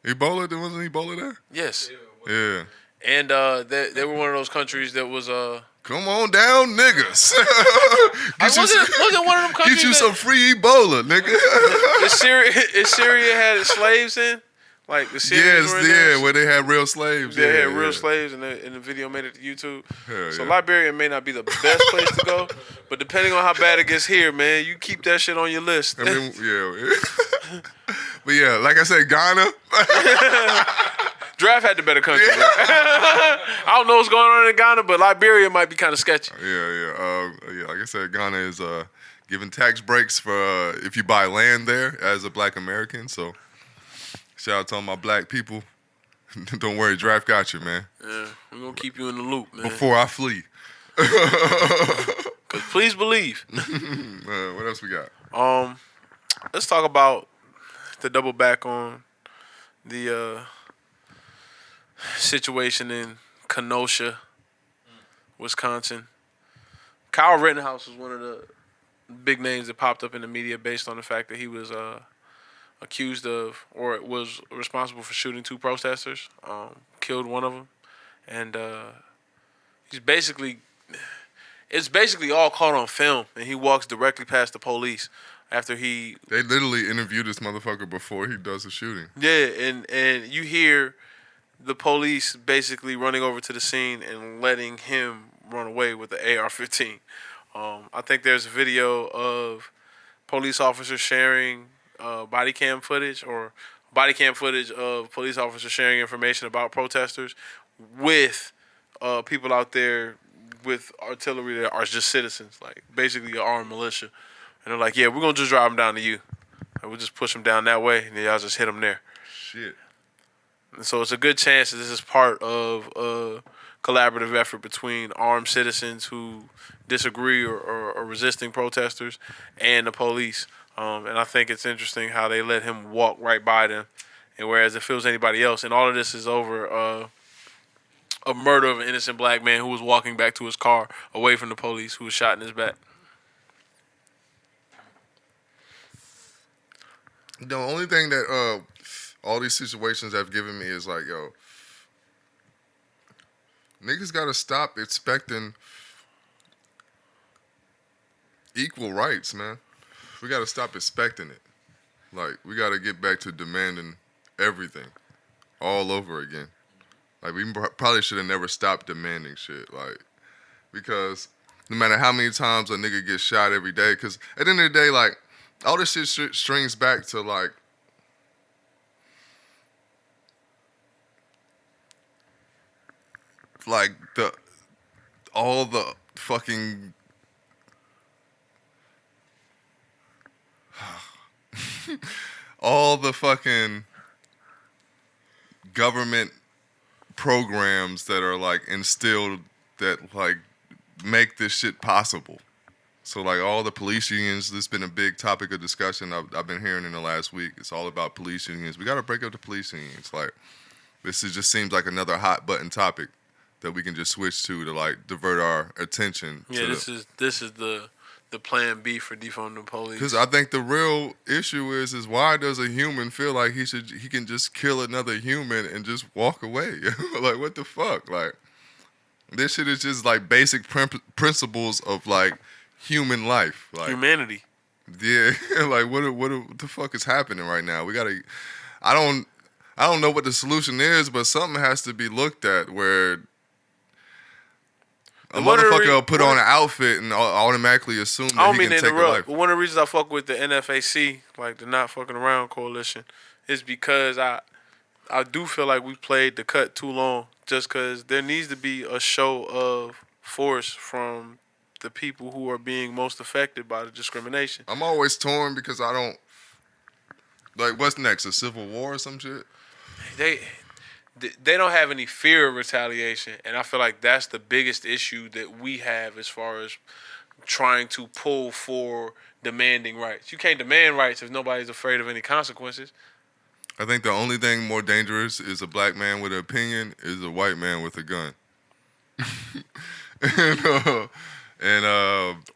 Ebola? There wasn't Ebola there? Yes. Yeah. And they were one of those countries that was come on down, niggas. wasn't one of them countries get you some free Ebola, nigga. Is Syria had slaves in? Like the series were in there. where they had real slaves. They had real slaves, and the video made it to YouTube. Hell So yeah. Liberia may not be the best place to go, but depending on how bad it gets here, man, you keep that shit on your list. I mean, yeah. But yeah, like I said, Ghana. Draft had the better country. Bro. I don't know what's going on in Ghana, but Liberia might be kind of sketchy. Yeah. Like I said, Ghana is giving tax breaks for if you buy land there as a Black American. So shout out to all my Black people. Don't worry, Draft got you, man. Yeah, we're gonna keep you in the loop, man. Before I flee. 'Cause please believe. What else we got? Let's talk about to double back on the situation in Kenosha, Wisconsin. Kyle Rittenhouse was one of the big names that popped up in the media based on the fact that he was accused of or was responsible for shooting 2 protesters, killed one of them, and it's basically all caught on film, and he walks directly past the police after he. They literally interviewed this motherfucker before he does the shooting. Yeah, and you hear the police basically running over to the scene and letting him run away with the AR-15. I think there's a video of police officers sharing body cam footage of police officers sharing information about protesters with people out there with artillery that are just citizens, like basically an armed militia. And they're like, yeah, we're going to just drive them down to you. And we'll just push them down that way, and then y'all just hit them there. Shit. And so it's a good chance that this is part of a collaborative effort between armed citizens who disagree or are resisting protesters and the police. And I think it's interesting how they let him walk right by them. And whereas if it was anybody else, and all of this is over a murder of an innocent Black man who was walking back to his car away from the police, who was shot in his back. The only thing that all these situations have given me is like, yo, niggas gotta stop expecting equal rights, man. We gotta stop expecting it. Like, we gotta get back to demanding everything all over again. Like, we probably should have never stopped demanding shit. Like, because no matter how many times a nigga gets shot every day, because at the end of the day, like, all this shit strings back to, like, all the fucking all the fucking government programs that are like instilled that like make this shit possible. So like all the police unions, this has been a big topic of discussion I've been hearing in the last week. It's all about police unions. We got to break up the police unions. Like just seems like another hot button topic that we can just switch to like divert our attention. Yeah, this is the plan B for defunding the police. Because I think the real issue is why does a human feel like he can just kill another human and just walk away? Like what the fuck? Like this shit is just like basic principles of like human life, like humanity. Yeah, like what the fuck is happening right now? We gotta. I don't know what the solution is, but something has to be looked at where a motherfucker will put on an outfit and automatically assume that he can take a life. But one of the reasons I fuck with the NFAC, like the Not Fucking Around Coalition, is because I do feel like we played the cut too long. Just because there needs to be a show of force from the people who are being most affected by the discrimination. I'm always torn because I don't like. What's next? A civil war or some shit? They don't have any fear of retaliation, and I feel like that's the biggest issue that we have as far as trying to pull for demanding rights. You can't demand rights if nobody's afraid of any consequences. I think the only thing more dangerous is a black man with an opinion is a white man with a gun.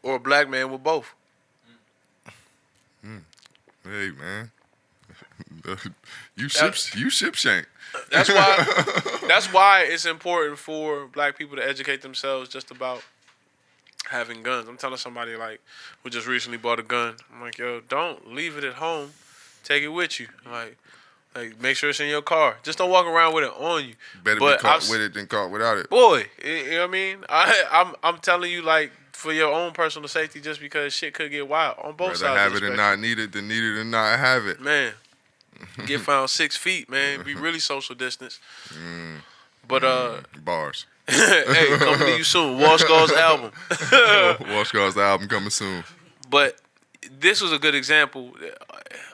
Or a black man with both. Hey man, you ship shank. That's why it's important for black people to educate themselves just about having guns. I'm telling somebody like who just recently bought a gun. I'm like, yo, don't leave it at home. Take it with you. Like, Like, make sure it's in your car. Just don't walk around with it on you. Better But be caught with it than caught without it. Boy, you know what I mean? I'm telling you, like, for your own personal safety, just because shit could get wild on both sides. Rather have of the it and spectrum. not need it than need it and not have it. Man, get found 6 feet, man. Be really social distance. But Bars. hey, coming to you soon. Wall Skulls album. Wall Skulls album coming soon. But this was a good example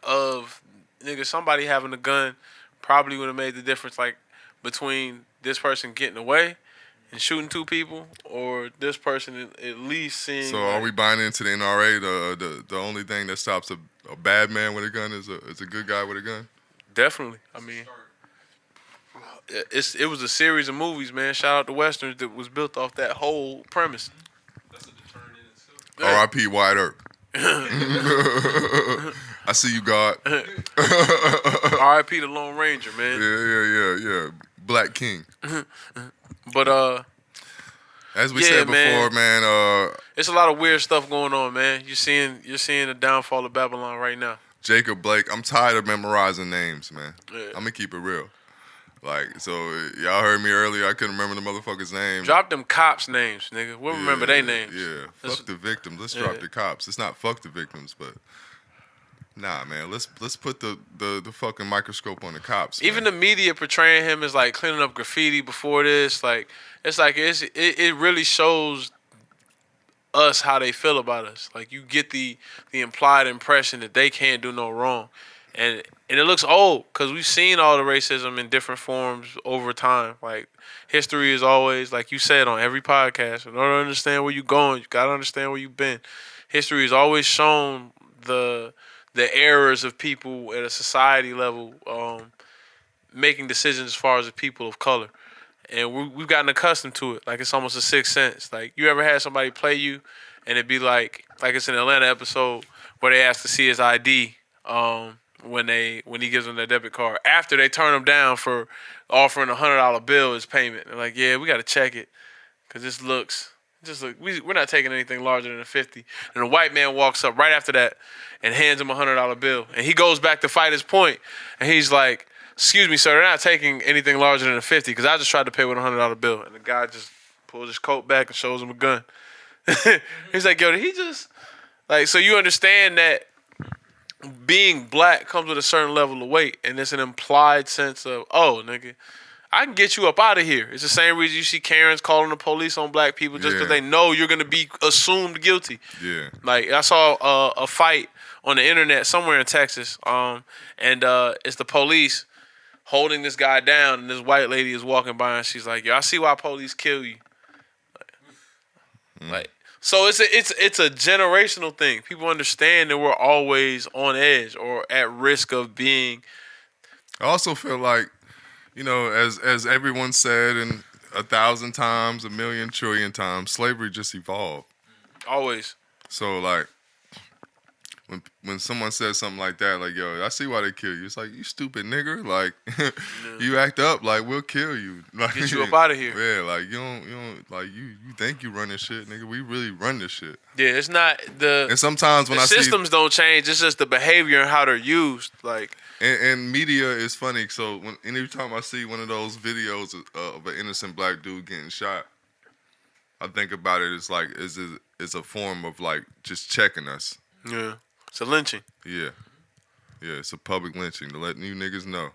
of nigga, somebody having a gun probably would have made the difference, like, between this person getting away and shooting 2 people, or this person at least seeing. So are we buying into the NRA? The only thing that stops a bad man with a gun is a good guy with a gun? Definitely. I mean, it was a series of movies, man. Shout out to Westerns that was built off that whole premise. That's a deterrent in itself. R.I.P. Wyatt Earp. I see you, God. R.I.P. the Lone Ranger, man. Yeah. Black King. But as we said before, man, it's a lot of weird stuff going on, man. You're seeing the downfall of Babylon right now. Jacob Blake, I'm tired of memorizing names, man. Yeah. I'm gonna keep it real. Like, so y'all heard me earlier. I couldn't remember the motherfucker's name. Drop them cops' names, nigga. We'll remember their names. Yeah, fuck the victims. Let's drop the cops. It's not fuck the victims, but nah, man. Let's put the fucking microscope on the cops. Even man. the media portraying him as like cleaning up graffiti before this, like it really shows us how they feel about us. Like, you get the implied impression that they can't do no wrong, and it looks old because we've seen all the racism in different forms over time. Like, history is always, like you said on every podcast, in order to understand where you're going, you gotta understand where you've been. History has always shown the errors of people at a society level making decisions as far as the people of color. And we've gotten accustomed to it. Like, it's almost a sixth sense. Like, you ever had somebody play you and it'd be like it's an Atlanta episode where they ask to see his ID when he gives them their debit card after they turn him down for offering $100 bill as payment. They're like, yeah, we got to check it because we're not taking anything larger than a 50. And a white man walks up right after that and hands him a $100 bill. And he goes back to fight his point. And he's like, excuse me, sir, they're not taking anything larger than a 50 because I just tried to pay with a $100 bill. And the guy just pulls his coat back and shows him a gun. He's like, yo, did he just... Like, so you understand that being black comes with a certain level of weight, and it's an implied sense of, oh, nigga, I can get you up out of here. It's the same reason you see Karens calling the police on black people just because they know you're going to be assumed guilty. Yeah. Like, I saw a fight on the internet somewhere in Texas, and it's the police holding this guy down, and this white lady is walking by, and she's like, yo, I see why police kill you. Like, so it's a generational thing. People understand that we're always on edge or at risk of being. I also feel like, you know, as everyone said and 1,000 times, 1,000,000 trillion times, slavery just evolved. Always. So, like, when someone says something like that, like, yo, I see why they kill you. It's like, you stupid nigger. Like, you act up, like, we'll kill you. Like, Get you up out of here. Yeah, like, you don't, like, you think you run this shit, nigga. We really run this shit. Yeah, it's not the... And sometimes when the systems don't change. It's just the behavior and how they're used. Like... And media is funny. So, anytime I see one of those videos of an innocent black dude getting shot, I think about it as, like, it's a form of, like, just checking us. Yeah. It's a lynching. Yeah. Yeah, it's a public lynching to let you niggas know.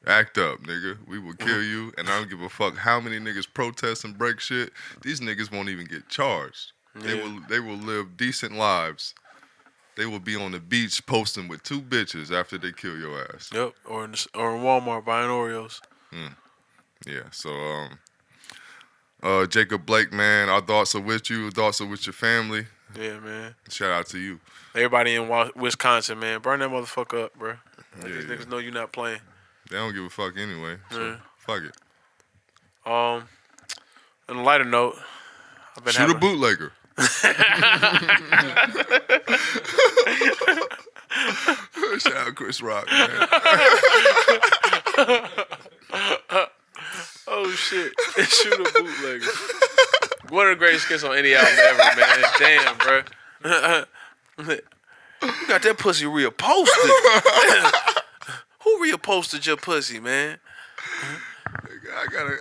Act up, nigga. We will kill you, and I don't give a fuck how many niggas protest and break shit. These niggas won't even get charged. Yeah. They will live decent lives. They will be on the beach posting with 2 bitches after they kill your ass. Yep, or in Walmart buying Oreos. Yeah, so Jacob Blake, man, our thoughts are with you. Thoughts are with your family. Yeah, man. Shout out to you. Everybody in Wisconsin, man, burn that motherfucker up, bro. These niggas know you're not playing. They don't give a fuck anyway, so fuck it. On a lighter note, I've been Shoot a bootlegger. Shout out Chris Rock, man. Oh shit! Shoot a bootlegger. One of the greatest skits on any album ever, man. Damn, bro. You got that pussy real posted. Who reposted your pussy, man? I gotta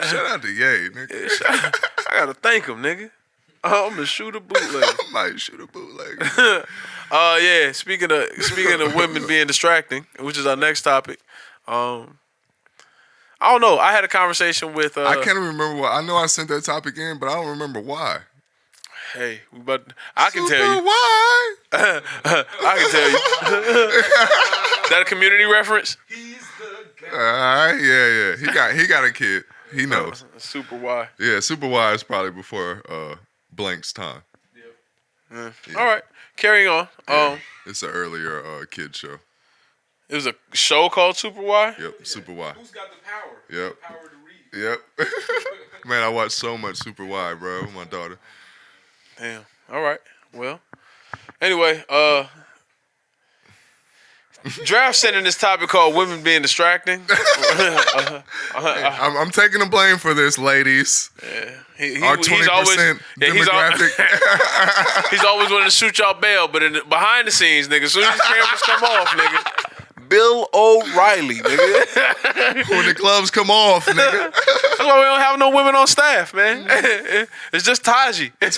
shout out to Ye, nigga. I gotta thank him, nigga. I'm gonna shoot a bootleg. I might shoot a bootleg. Yeah. Speaking of women being distracting, which is our next topic. I don't know. I had a conversation with. I can't remember why. I know I sent that topic in, but I don't remember why. Hey, but I can tell you. Why? I can tell you. That a community reference? He's the guy. Yeah. He got a kid. He knows. Super Y. Yeah, Super Y is probably before Blank's time. Yeah. All right, carrying on. It's an earlier kid show. It was a show called Super Y. Yep, Super Y. Who's got the power? Yep. The power to read. Yep. Man, I watched so much Super Y, bro, with my daughter. Damn. All right. Well. Anyway, Draft sent in this topic called "Women Being Distracting." I'm taking the blame for this, ladies. Yeah. Our 20% demographic. He's always wanting to shoot y'all bail, but behind the scenes, nigga, as soon as the cameras come off, nigga, Bill O'Reilly, nigga. When the clubs come off, nigga. That's why we don't have no women on staff, man. It's just Taji. It's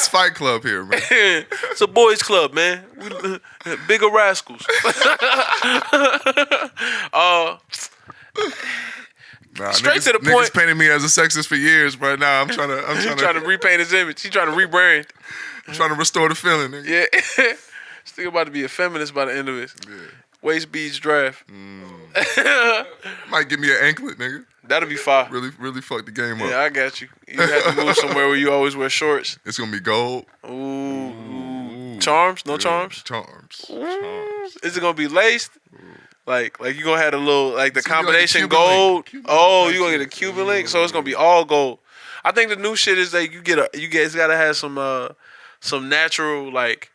Fight Club here, man. It's a boys' club, man. Bigger rascals. Straight to the point. Niggas painted me as a sexist for years, but now I'm trying to repaint his image. He's trying to rebrand. I'm trying to restore the feeling, nigga. Yeah. Still about to be a feminist by the end of this. Yeah. Waist beads draft. Might give me an anklet, nigga. That'll be fire. Really fuck the game up. Yeah, I got you. You have to move somewhere where you always wear shorts. It's gonna be gold. Ooh. Charms? No charms? Charms. Is it gonna be laced? Like you gonna have a little the combination like gold. You gonna get a Cuban link, so it's gonna be all gold. I think the new shit is that you guys gotta have some natural like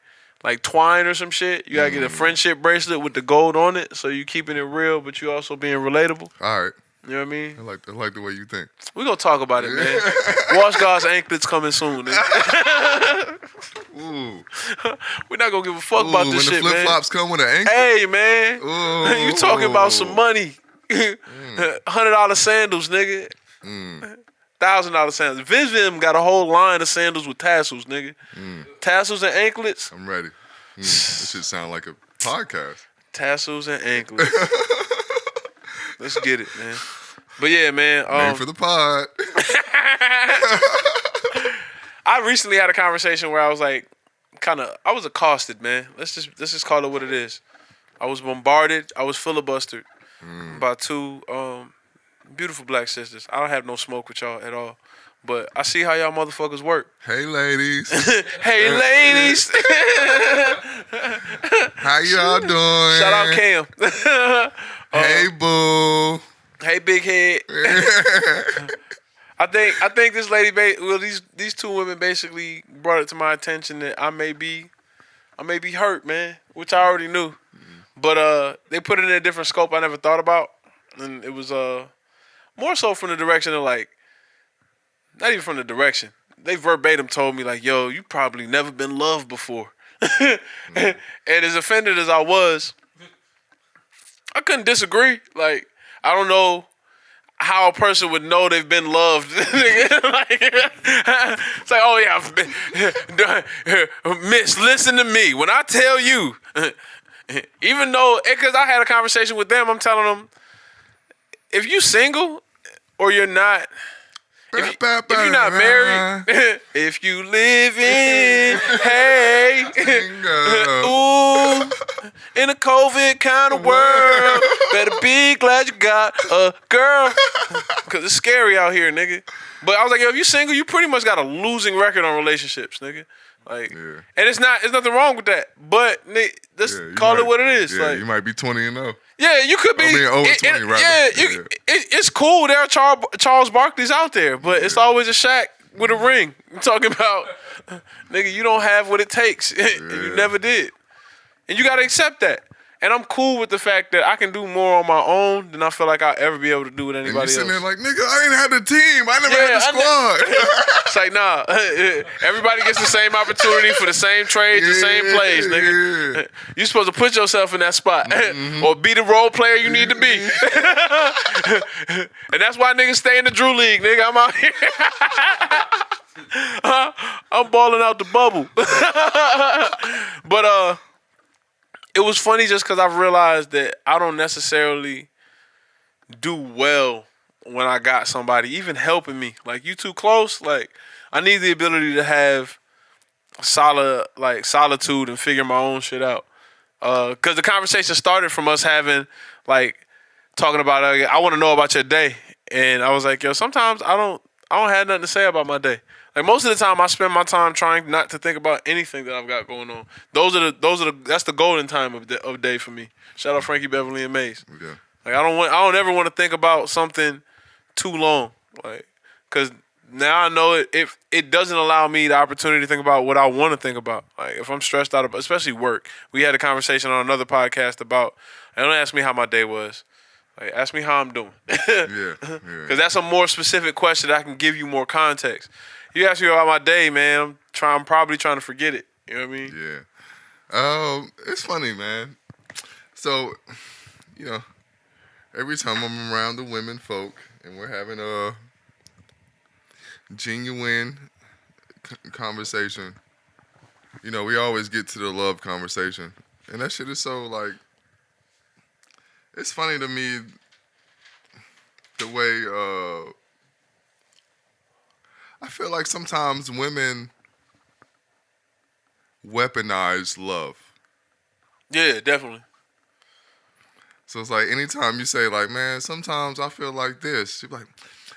twine or some shit. You gotta get a friendship bracelet with the gold on it, so you keeping it real, but you also being relatable. All right. You know what I mean? I like the way you think. We gonna talk about it, man. Wash God's anklets coming soon, nigga. Ooh. We're not gonna give a fuck about this shit, man. When the flip-flops come with an anklet? Hey, man. Ooh. You talking about some money. $100 sandals, nigga. $1,000 sandals. Vim got a whole line of sandals with tassels, nigga. Tassels and anklets. I'm ready. This shit sound like a podcast. Tassels and anklets. Let's get it, man. But yeah, man. Name for the pod. I recently had a conversation where I was like, I was accosted, man. Let's just call it what it is. I was bombarded. I was filibustered by two beautiful black sisters. I don't have no smoke with y'all at all. But I see how y'all motherfuckers work. Hey, ladies. Hey, ladies. How y'all doing? Shout out Cam. Hey, boo. Hey, big head. I think this lady, these two women basically brought it to my attention that I may be hurt, man, which I already knew. But they put it in a different scope I never thought about, and it was more so from the direction of like, not even from the direction. They verbatim told me like, "Yo, you probably never been loved before," and as offended as I was, I couldn't disagree. Like, I don't know how a person would know they've been loved. It's like, oh yeah, miss, listen to me. When I tell you, even though, because I had a conversation with them, I'm telling them, if you single or you're not, if you're not married, if you live in, hey, ooh, in a COVID kind of world, better be glad you got a girl, because it's scary out here, nigga. But I was like, yo, if you single, you pretty much got a losing record on relationships, nigga. Like, and it's nothing wrong with that. But let's call it what it is. Yeah, like, you might be 20 and 0. Yeah, you could be. Over 20, rather. Yeah, it's cool. There are Charles Barkley's out there, but it's always a Shaq with a ring. I'm talking about, nigga, you don't have what it takes, and you never did, and you gotta accept that. And I'm cool with the fact that I can do more on my own than I feel like I'll ever be able to do with And you anybody else. sitting there like, nigga, I ain't had the team. I never had the squad. It's like, nah. Everybody gets the same opportunity for the same trades, the same plays, nigga. Yeah. You supposed to put yourself in that spot or be the role player you need to be. And that's why niggas stay in the Drew League, nigga. I'm out here. I'm balling out the bubble. But it was funny just because I've realized that I don't necessarily do well when I got somebody even helping me. Like, you too close. Like, I need the ability to have solitude and figure my own shit out. Because the conversation started from us having, like, talking about, I want to know about your day. And I was like, yo, sometimes I don't have nothing to say about my day. Like, most of the time, I spend my time trying not to think about anything that I've got going on. That's the golden time of day for me. Shout out Frankie Beverly and Maze. Yeah. Like, I don't ever want to think about something too long. Like, cause now I know it doesn't allow me the opportunity to think about what I want to think about. Like, if I'm stressed out about, especially work, we had a conversation on another podcast about. And don't ask me how my day was. Like, ask me how I'm doing. Yeah. Cause that's a more specific question that I can give you more context. You ask me about my day, man. I'm probably trying to forget it. You know what I mean? Yeah. It's funny, man. So, you know, every time I'm around the women folk and we're having a genuine conversation, you know, we always get to the love conversation. And that shit is so, like, it's funny to me the way, I feel like sometimes women weaponize love. Yeah, definitely. So it's like anytime you say like, man, sometimes I feel like this. You're like,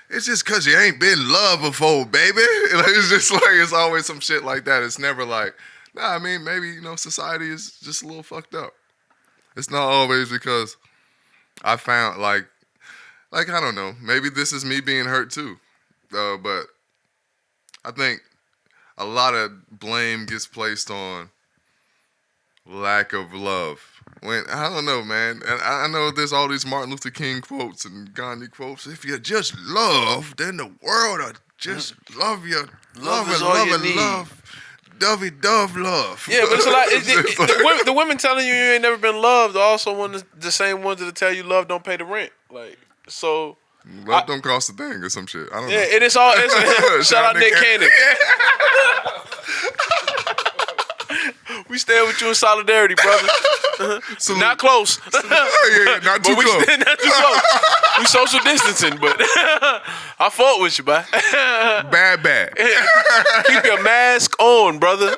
it's just because you ain't been loved before, baby. Like, it's just like, it's always some shit like that. It's never like, nah, I mean, maybe, you know, society is just a little fucked up. It's not always because I found like I don't know. Maybe this is me being hurt too. But I think a lot of blame gets placed on lack of love. When I don't know, man. And I know there's all these Martin Luther King quotes and Gandhi quotes. If you just love, then the world will just love you. Love and love and love. Dovey-dove love. Yeah, but it's a lot. The women telling you ain't never been loved are also the same ones that tell you love don't pay the rent. Like, so. Love don't cost a thing or some shit. I don't know. Yeah, it's all. Shout out Nick Cannon. We stand with you in solidarity, brother. Not close. Yeah, not too close. Not too close. We social distancing, but I fought with you, boy. Bad. Keep your mask on, brother.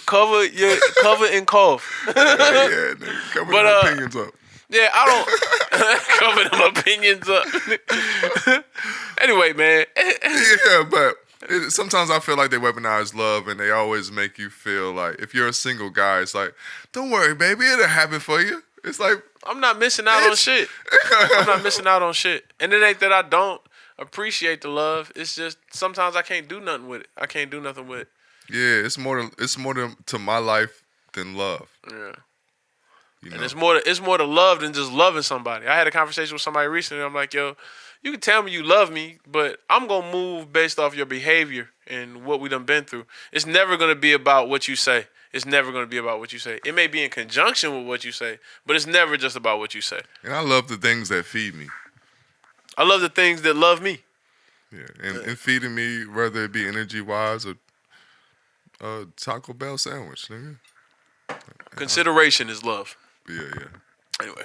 Cover and cough. Yeah, nigga. Cover your opinions up. Yeah, I don't cover them opinions up. Anyway, man. Yeah, but sometimes I feel like they weaponize love and they always make you feel like, if you're a single guy, it's like, don't worry, baby, it'll happen for you. It's like, I'm not missing out on shit. I'm not missing out on shit. And it ain't that I don't appreciate the love. It's just sometimes I can't do nothing with it. I can't do nothing with it. Yeah, it's more to my life than love. Yeah. You know? And it's more to love than just loving somebody. I had a conversation with somebody recently. I'm like, yo, you can tell me you love me, but I'm going to move based off your behavior and what we done been through. It's never going to be about what you say. It's never going to be about what you say. It may be in conjunction with what you say, but it's never just about what you say. And I love the things that feed me. I love the things that love me. Yeah, and feeding me, whether it be energy-wise or a Taco Bell sandwich, nigga. Consideration is love. Yeah. Anyway.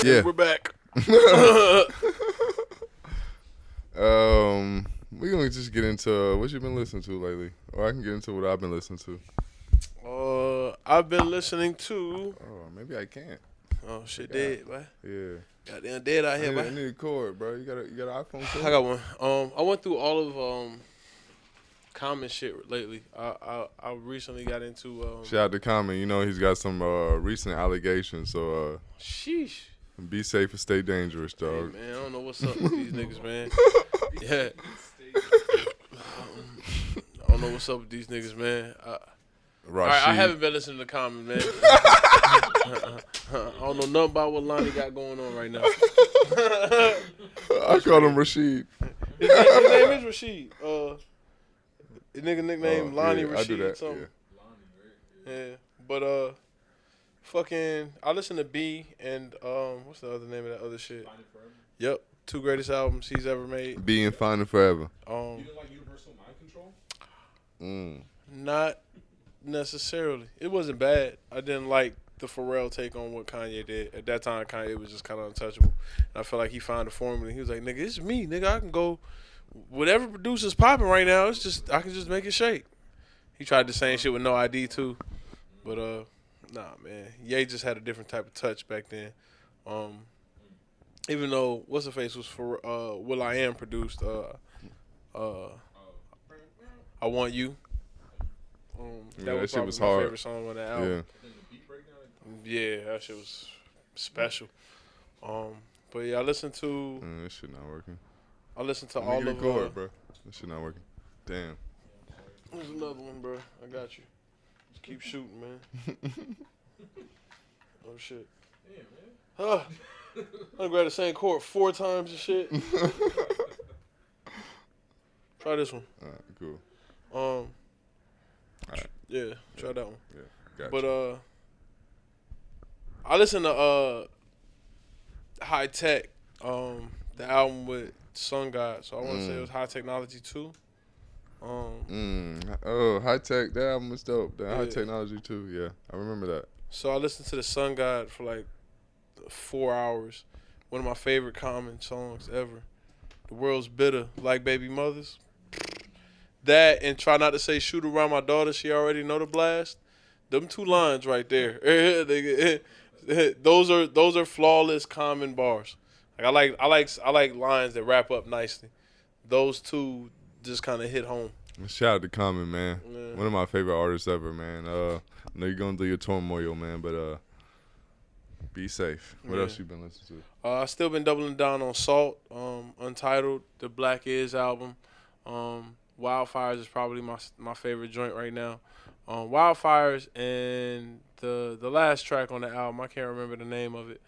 Yeah. We're back. We're gonna just get into what you've been listening to lately, or I can get into what I've been listening to. I've been listening to. Oh, maybe I can't. Oh shit, dead, boy. Yeah. Goddamn dead out here, I boy. need a cord, bro. You got an iPhone cord? I got one. I went through all of Common shit lately. I recently got into. Shout out to Common. You know he's got some recent allegations. So. Sheesh. Be safe and stay dangerous, dog. Hey, man, I don't know what's up with these niggas, man. Yeah. I don't know what's up with these niggas, man. All right, I haven't been listening to Common, man. I don't know nothing about what Lonnie got going on right now. I call him Rashid. His name is Rashid. His nigga nickname Lonnie Rashid. I do that. Something. Yeah, but fucking, I listen to B and what's the other name of that other shit? Yep, 2 greatest albums he's ever made. B and Finding Forever. You didn't like Universal Mind Control? Not necessarily. It wasn't bad. I didn't like the Pharrell take on what Kanye did. At that time, Kanye was just kind of untouchable. And I felt like he found a formula. He was like, nigga, it's me, nigga. I can go, whatever producer's popping right now, it's just, I can just make it shake. He tried the same shit with No ID too. But, nah, man. Ye just had a different type of touch back then. Even though What's the Face was for Will I Am produced I Want You. That shit was my hard. favorite song on that album. Yeah, that shit was special. But yeah, I listened to. This shit not working. I listened to all of. Bro. This shit not working. Damn. There's another one, bro. I got you. Just keep shooting, man. Oh shit. Yeah, man. I grabbed the same chord 4 times and shit. Try this one. All right, cool. All right. Yeah, try that one. Yeah, but I listened to High Tech, the album with Sun God. So I want to say it was High Technology 2. High Tech, that album was dope. High Technology 2, yeah. I remember that. So I listened to the Sun God for like 4 hours. One of my favorite Common songs ever. The World's Bitter, Like Baby Mothers. That and Try Not to Say Shoot Around My Daughter, She Already Know the Blast. Them 2 lines right there. Those are flawless Common bars. Like I like lines that wrap up nicely. Those 2 just kind of hit home. Shout out to Common, man. Yeah. One of my favorite artists ever, man. I know you're going through your turmoil, man, but be safe. What else you been listening to? I still been doubling down on Salt, Untitled, the Blackness album. Wildfires is probably my favorite joint right now. Wildfires and the last track on the album, I can't remember the name of it.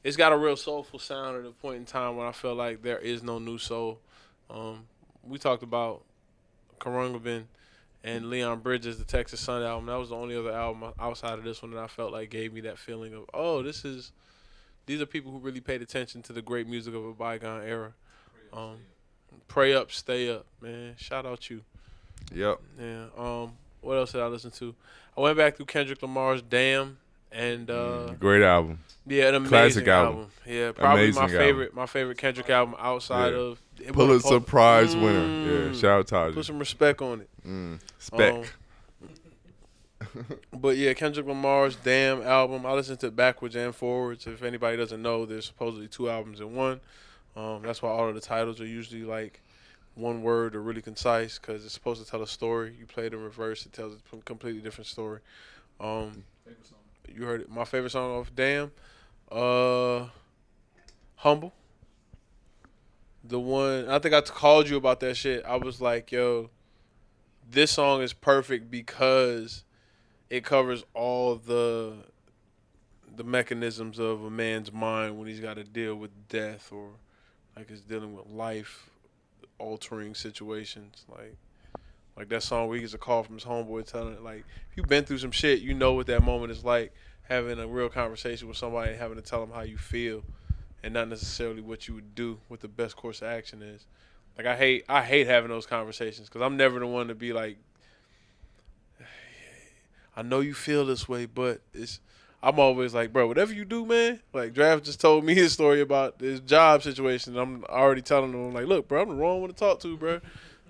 It's got a real soulful sound at a point in time when I feel like there is no new soul. We talked about Karungabin and Leon Bridges, the Texas Sun album. That was the only other album outside of this one that I felt like gave me that feeling of, oh, these are people who really paid attention to the great music of a bygone era. Pray Up, Stay Up, man. Shout out you. Yep. Yeah. What else did I listen to? I went back through Kendrick Lamar's Damn and great album. Yeah, an amazing Classic album. Yeah, probably Amazing my favorite Kendrick album outside of Pulitzer Prize winner. Yeah, shout out Taj. Put some respect on it. Spec. But yeah, Kendrick Lamar's Damn album. I listened to it backwards and forwards. If anybody doesn't know, there's supposedly 2 albums in one. That's why all of the titles are usually like one word or really concise because it's supposed to tell a story. You play it in reverse, it tells a completely different story. You heard it. My favorite song off Damn, Humble. The one, I think I called you about that shit. I was like, yo, this song is perfect because it covers all the mechanisms of a man's mind when he's got to deal with death or like is dealing with life altering situations. Like that song where he gets a call from his homeboy telling it, like, if you've been through some shit, you know what that moment is like, having a real conversation with somebody and having to tell them how you feel and not necessarily what you would do, what the best course of action is. Like, I hate having those conversations because I'm never the one to be like, I know you feel this way, but I'm always like, bro, whatever you do, man. Like, Draft just told me his story about his job situation. And I'm already telling him, like, look, bro, I'm the wrong one to talk to, bro.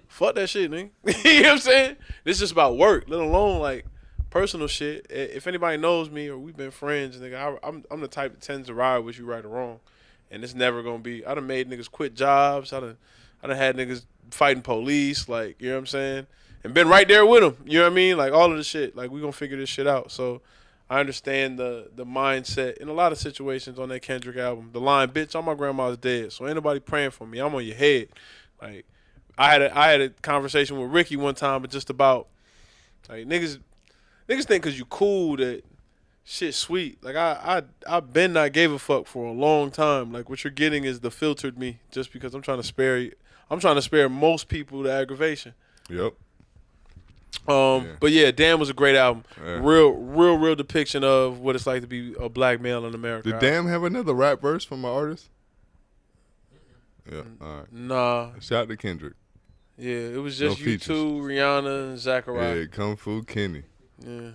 Fuck that shit, nigga. You know what I'm saying? This is just about work, let alone, like, personal shit. If anybody knows me or we've been friends, nigga, I'm the type that tends to ride with you right or wrong. And it's never going to be, I done made niggas quit jobs. I done had niggas fighting police, like, you know what I'm saying? And been right there with them, you know what I mean? Like, all of the shit. Like, we going to figure this shit out. So, I understand the mindset in a lot of situations on that Kendrick album. The line, "Bitch, all my grandma's dead, so ain't nobody praying for me. I'm on your head." Like, I had a conversation with Ricky one time, but just about like niggas think because you cool that shit sweet. Like I've been not gave a fuck for a long time. Like what you're getting is the filtered me, just because I'm trying to spare you. I'm trying to spare most people the aggravation. Yep. But yeah, Damn was a great album. Yeah. Real depiction of what it's like to be a black male in America. Did Damn have another rap verse from an artist? Yeah, all right. Nah. Shout out to Kendrick. Yeah, it was just No you features. two, Rihanna, and Zachariah. Yeah, Kung Fu Kenny. Yeah.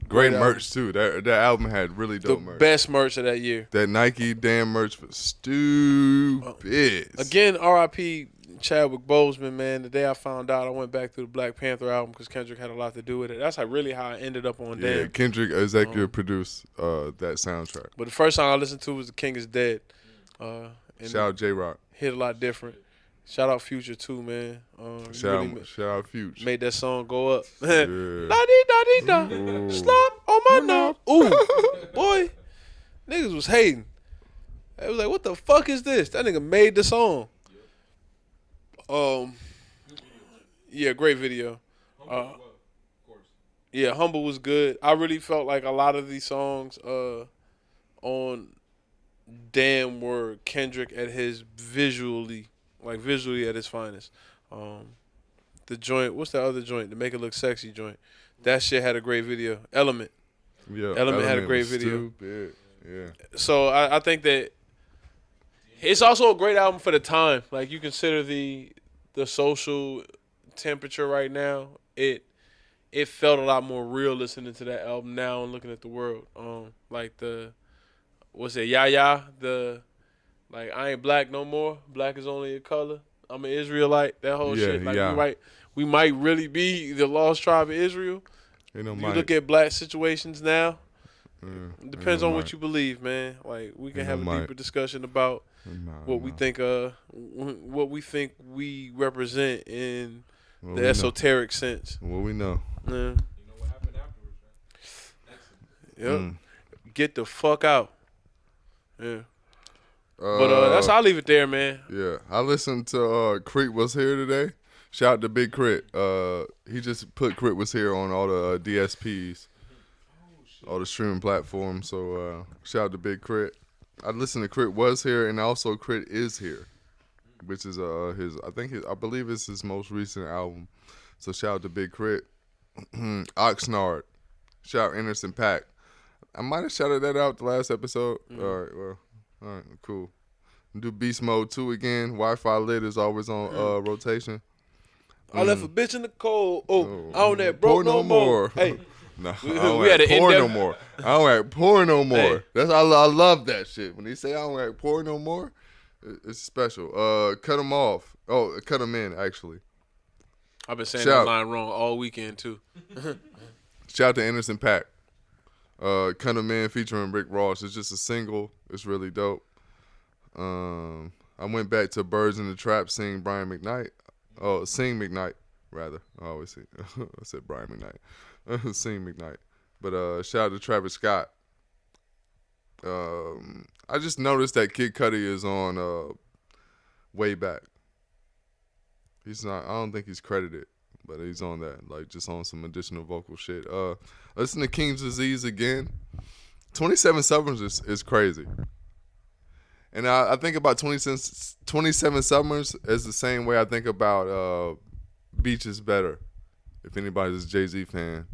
Great album. merch too. That album had really The dope merch. best merch of that year. That Nike Damn merch was stupid. Again, R.I.P. Chadwick Boseman, man. The day I found out, I went back to the Black Panther album because Kendrick had a lot to do with it. That's really how I ended up on Yeah, Damn. Kendrick executive produced that soundtrack. But the first song I listened to was The King Is Dead. And Shout out J-Rock. hit a lot different. Shout out Future too, man. Shout Really out Future. made that song go up. Yeah. Da-dee-da-dee-da. Slop on my knob. Ooh, boy. Niggas was hating. They was like, what the fuck is this? That nigga made the song. Yeah, great video. Of course. Yeah, Humble was good. I really felt like a lot of these songs on Damn were Kendrick at his visually at his finest. The joint, what's the other joint? The Make It Look Sexy joint. That shit had a great video. Element. Yeah, Element had a great was video. Stupid. Yeah. So I think that it's also a great album for the time. Like you consider the social temperature right now, it felt a lot more real listening to that album now and looking at the world. Like what's it, Yaya? Like I ain't black no more. Black is only a color. I'm an Israelite. That whole shit. Like we might really be the lost tribe of Israel. You know, If you look at black situations now, it depends on might. what you believe, man. Like we can Ain't have no a might. deeper discussion about what we think we represent in What the we esoteric sense. know. What we know. Yeah. You know what happened afterwards, man? Yep. Get the fuck out. Yeah. But that's I'll leave it there, man. Yeah, I listened to Crit Was Here today. Shout out to Big Crit. He just put Crit Was Here on all the DSPs, all the streaming platforms. So shout out to Big Crit. I listened to Crit Was Here and also Crit Is Here, which is I believe it's his most recent album. So shout out to Big Crit. Oxnard. Shout out Anderson .Paak. I might have shouted that out the last episode. All right, cool. Do Beast Mode 2 again. Wi-Fi lit is always on rotation. I left a bitch in the cold. I don't that broke no more. Hey, No, we I don't had act an poor no in-depth- more. I don't act poor no more. Hey. That's I love that shit. When they say I don't act poor no more, it's special. Cut them off. Oh, cut them in actually. I've been saying Shout. that line wrong all weekend too. Shout out to Anderson .Paak. Cut them in featuring Rick Ross. It's just a single. It's really dope. I went back to Birds in the Trap, sing Brian McKnight. Oh, sing McKnight rather. I always say I said Brian McKnight. Sing McKnight. But shout out to Travis Scott. I just noticed that Kid Cudi is on Way Back. He's not. I don't think he's credited, but he's on that. Like just on some additional vocal shit. Listen to King's Disease again. 27 Summers is crazy. And I think about 27 Summers as the same way I think about Beach is Better. If anybody's a Jay-Z fan,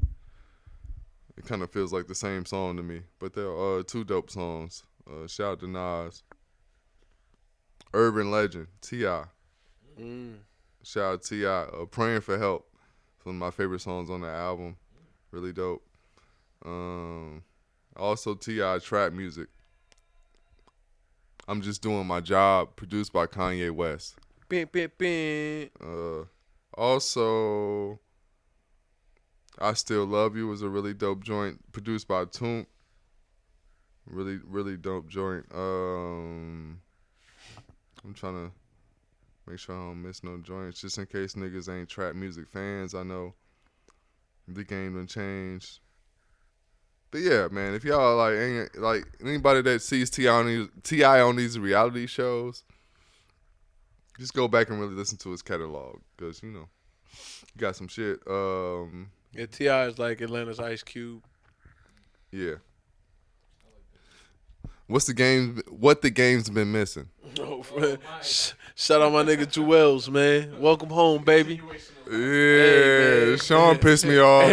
it kind of feels like the same song to me. But there are two dope songs. Shout out to Nas. Urban Legend, T.I. Shout out to T.I. Praying for Help. It's one of my favorite songs on the album. Really dope. Also T.I. Trap Music. I'm Just Doing My Job, produced by Kanye West. Also, I Still Love You was a really dope joint, produced by Toomp. Really, really dope joint. I'm trying to make sure I don't miss no joints, just in case niggas ain't trap music fans. I know the game done changed. But yeah, man, if y'all like ain't like anybody that sees T.I. on these reality shows, just go back and really listen to his catalog because you got some shit. Yeah, T.I. is like Atlanta's Ice Cube. Yeah. What the game's been missing? Oh, shout out my nigga Jewels, man. Welcome home, baby. Yeah, Hey, Sean pissed me off.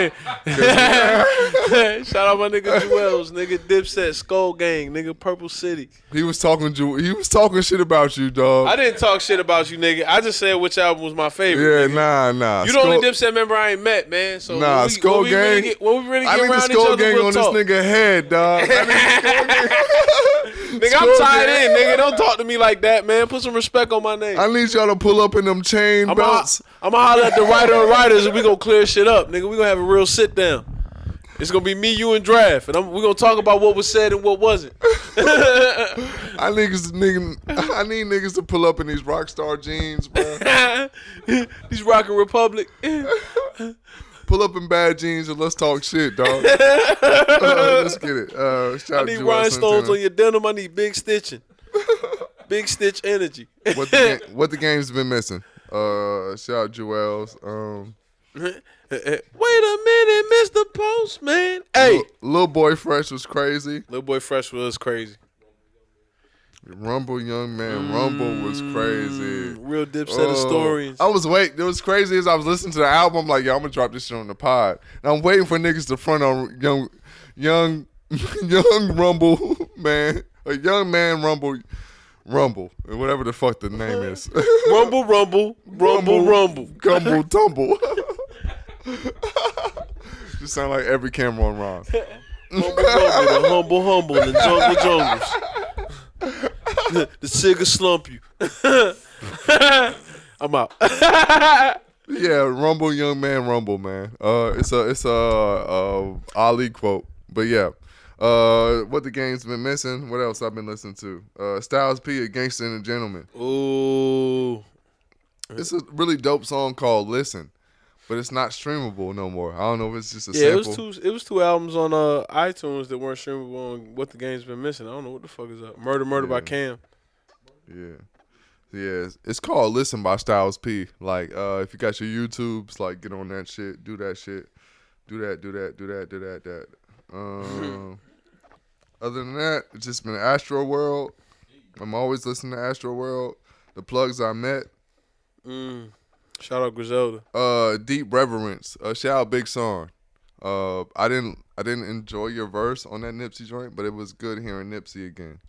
Shout out my nigga Jewels, nigga Dipset, Skull Gang, nigga Purple City. He was talking shit about you, dog. I didn't talk shit about you, nigga. I just said which album was my favorite. Yeah, nigga. nah. You the only Dipset member I ain't met, man. So Skull Gang. When we really I get need the around each Skull other, Gang we'll on talk. this nigga head, dog. I need the Skull Gang. Nigga, Skull I'm tied Gang. in, nigga. Don't talk to me like that, man. Put some respect on my name. I need y'all to pull up in them chain belts. I'm gonna holler at the writer of writers and we gonna clear shit up, nigga. We gonna have a real sit down. It's gonna be me, you, and Draft, and we gonna talk about what was said and what wasn't. I need niggas to pull up in these Rockstar jeans, bro. These Rockin' Republic. Pull up in bad jeans and let's talk shit, dog. Let's get it. Shout I out need to rhinestones on your denim. I need big stitching. Big stitch energy. What the game's been missing? Shout out Jewels. Wait a minute, Mr. Postman. Hey, Lil Boy Fresh was crazy. Lil Boy Fresh was crazy. Rumble Young Man Rumble was crazy. Real Dipset historians. I was waiting. It was crazy as I was listening to the album. I'm like, yo, I'm gonna drop this shit on the pod. And I'm waiting for niggas to front on young Rumble man, a young man Rumble, whatever the fuck the name is. Rumble. Gumble tumble. Just sound like every Cameron rhyme. Humble, the jungles. The cigar slump you. I'm out. Yeah, Rumble, young man, Rumble, man. It's a Ali quote, but yeah. What the game's been missing? What else I've been listening to? Styles P, A Gangster and a Gentleman. Ooh, It's a really dope song called Listen, but it's not streamable no more. I don't know if it's just a sample. It was two albums on iTunes that weren't streamable on What the Game's Been Missing. I don't know what the fuck is up. Murder by Cam. Yeah, it's called Listen by Styles P. Like, if you got your YouTubes, like, get on that shit, do that shit, do that. Other than that, it's just been Astro World. I'm always listening to Astro World. The Plugs I Met. Shout out Griselda. Deep Reverence. Shout out Big Sean. I didn't enjoy your verse on that Nipsey joint, but it was good hearing Nipsey again.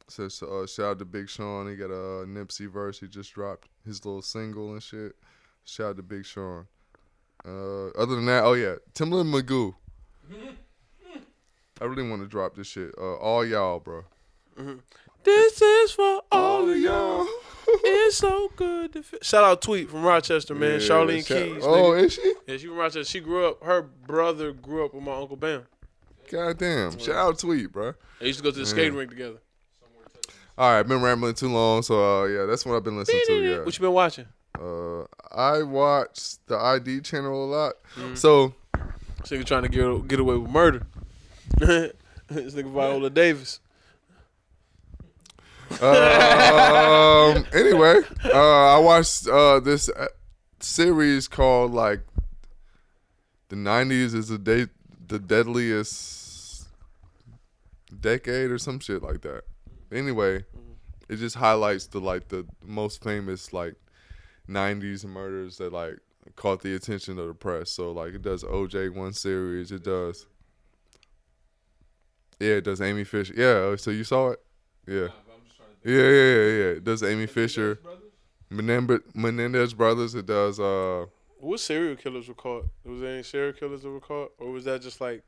So shout out to Big Sean. He got a Nipsey verse. He just dropped his little single and shit. Shout out to Big Sean. Other than that, oh yeah, Timbaland Magoo. I really want to drop this shit. All y'all, bro. This is for all of y'all. It's so good to shout out Tweet from Rochester, man. Yeah, Charlene Keys. Oh, nigga. is she? Yeah, she from Rochester. She grew up. Her brother grew up with my Uncle Bam. Goddamn. Shout out Tweet, bro. They used to go to the skating rink together. All right, been rambling too long, so yeah, that's what I've been listening to. Yeah. What you been watching? I watch the ID channel a lot. So This nigga trying to get away with murder. This nigga Viola Davis. Anyway, I watched this series called like the 90s is the deadliest decade or some shit like that. Anyway, it just highlights the most famous like 90s murders that like caught the attention of the press. So like it does OJ one series, it does Amy Fisher. Yeah, so you saw it? Yeah. Yeah. It does Amy Fisher. Menendez Brothers. It does. What serial killers were caught? Was there any serial killers that were caught, or was that just like?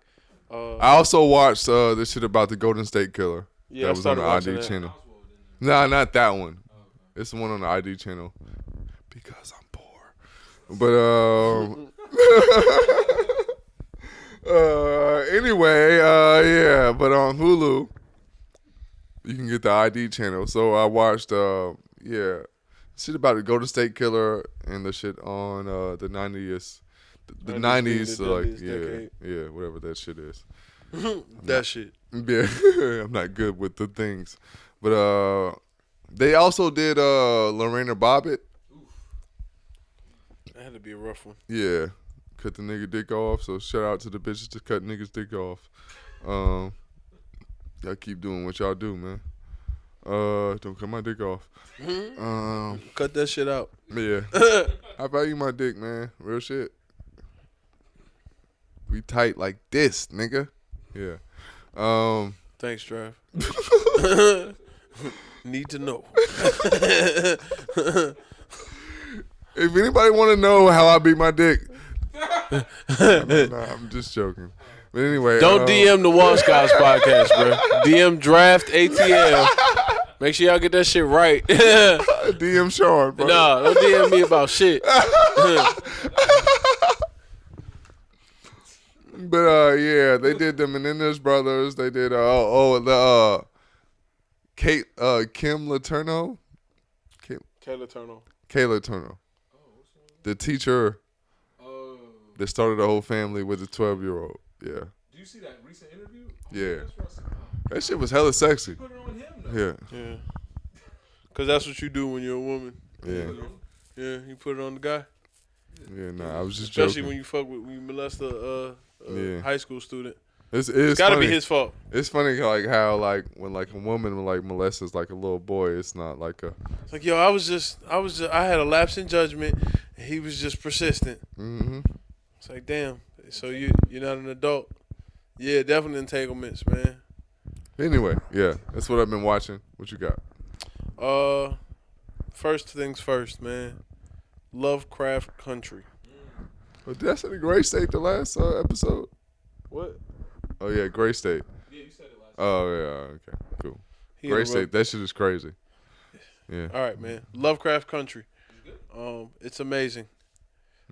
I also watched this shit about the Golden State Killer. Yeah, that was on the ID channel. Nah, not that one. It's the one on the ID channel. Because I'm poor. But anyway, yeah. But on Hulu, you can get the ID channel. So I watched, shit about the Golden State Killer and the shit on the the 90s being 90s, the like deadliest decade. yeah, whatever that shit is. That shit. Yeah, I'm not good with the things, but they also did Lorena Bobbitt. That had to be a rough one. Yeah, cut the nigga dick off. So shout out to the bitches to cut niggas dick off. Y'all keep doing what y'all do, man. Don't cut my dick off. Cut that shit out. Yeah, I value my dick, man. Real shit. We tight like this, nigga. Yeah. Thanks, Trav. Need to know. If anybody want to know how I beat my dick, I'm just joking. But anyway, Don't DM the Wall Scouts podcast, bro. DM Draft ATL. Make sure y'all get that shit right. DM Sean, bro. Nah, don't DM me about shit. But yeah, they did the Menendez brothers. They did Kim Letourneau. Kayla Turner. The teacher that started the whole family with the 12-year-old. Yeah. Do you see that recent interview? Yeah. That shit was hella sexy. Put it on him though. Yeah. Because that's what you do when you're a woman. Yeah. Yeah, you put it on the guy. Yeah, nah, I was just Especially joking. when you molest a Yeah. high school student. It's Gotta funny. be his fault. It's funny like how like when like a woman like molests like a little boy, it's not like a It's like, yo, I had a lapse in judgment, and he was just persistent. It's like, damn. So you're not an adult. Yeah, definitely entanglements, man. Anyway, yeah, that's what I've been watching. What you got? First things first, man. Lovecraft Country. Well, did I say the Gray State the last episode? What? Oh yeah, Gray State. Yeah, you said it last. Oh yeah, okay, cool. He Gray interrupted. State, that shit is crazy. Yeah, All right, man. Lovecraft Country. It's amazing.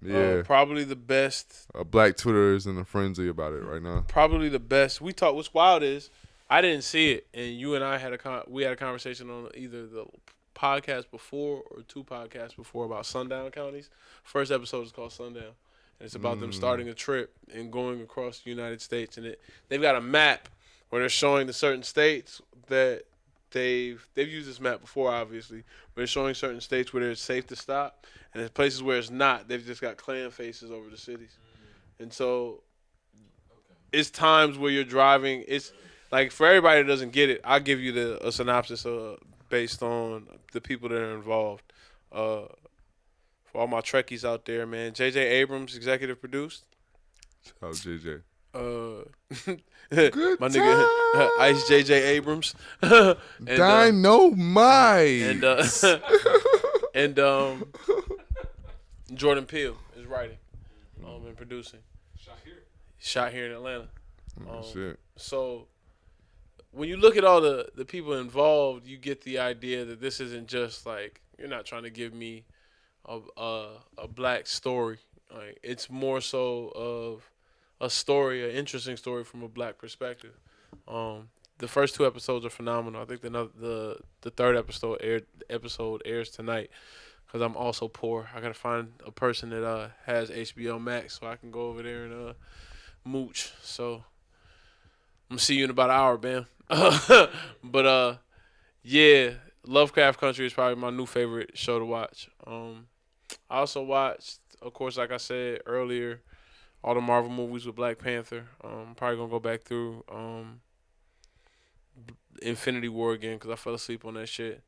yeah. Probably the best. Black Twitter is in a frenzy about it right now. Probably the best. We talked. What's wild is I didn't see it, and you and I had a conversation on either the podcast before or 2 podcasts before about sundown counties. First episode is called Sundown, and it's about them starting a trip and going across the United States. And they've got a map where they're showing the certain states that they've used this map before, obviously, but they're showing certain states where it's safe to stop, and there's places where it's not. They've just got clan faces over the cities, and so it's times where you're driving. It's like for everybody that doesn't get it, I'll give you a synopsis based on the people that are involved. For all my Trekkies out there, man, J.J. Abrams executive produced. Oh, JJ. My nigga Ice J.J. Abrams. and, Dynamite. and Jordan Peele is writing and producing. Shot here in Atlanta. Shit. So when you look at all the people involved, you get the idea that this isn't just like you're not trying to give me a black story. Like it's more so of a story, an interesting story from a black perspective. The first 2 episodes are phenomenal. I think the third episode airs tonight because I'm also poor. I gotta find a person that has HBO Max so I can go over there and mooch. So I'm gonna see you in about an hour, Bam. But yeah, Lovecraft Country is probably my new favorite show to watch. I also watched, of course, like I said earlier, all the Marvel movies with Black Panther. I'm probably gonna go back through Infinity War again because I fell asleep on that shit.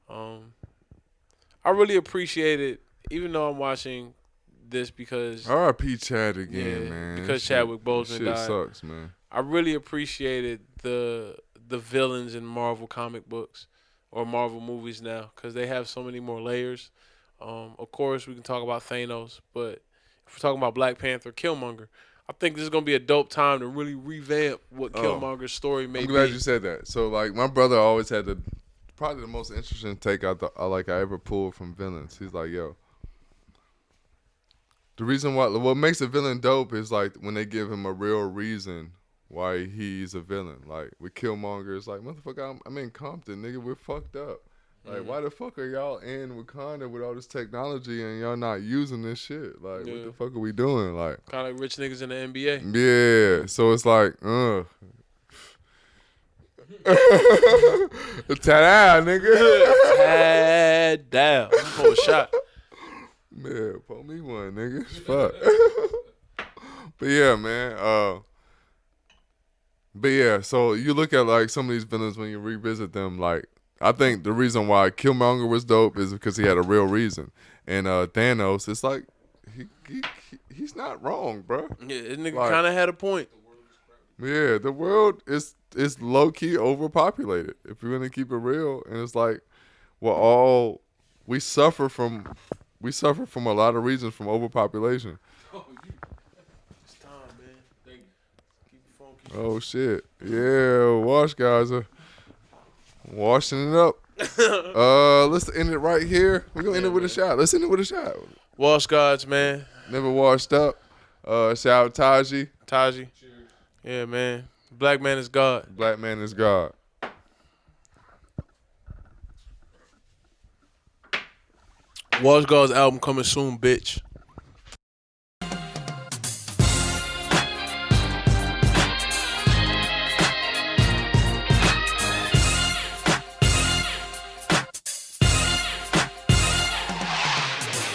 I really appreciate it, even though I'm watching this because R.I.P. Chad again, man. because Shit- Chadwick Boseman shit died. sucks, man. I really appreciated the villains in Marvel comic books or Marvel movies now because they have so many more layers. Of course, we can talk about Thanos, but if we're talking about Black Panther, Killmonger, I think this is gonna be a dope time to really revamp what Killmonger's story may I'm be. glad you said that. So, like, my brother always had probably the most interesting take I ever pulled from villains. He's like, yo, the reason what makes a villain dope is like when they give him a real reason why he's a villain. Like with Killmonger, it's like, motherfucker, I'm in Compton, nigga, we're fucked up. Like, why the fuck are y'all in Wakanda with all this technology and y'all not using this shit? Like, what the fuck are we doing? Like, kind of like rich niggas in the NBA. yeah. So it's like, ta-da, nigga. Head down. Pull a shot. Man, pull me one, nigga. Fuck. But yeah, man. But yeah, so you look at like some of these villains when you revisit them. Like, I think the reason why Killmonger was dope is because he had a real reason. And Thanos, it's like he's not wrong, bro. Yeah, this nigga Like, kind of had a point. Yeah, the world is low key overpopulated. If you're gonna keep it real, and it's like we suffer from a lot of reasons from overpopulation. It's time, man. Keep your phone. Oh shit, yeah, wash guys are washing it up. Let's end it right here. We're gonna end it with a shot. Let's end it with a shot. Wash gods, man. Never washed up. Shout out Taji. Taji. Cheers. Yeah, man. Black man is God. Black man is God. Wash God's album coming soon, bitch.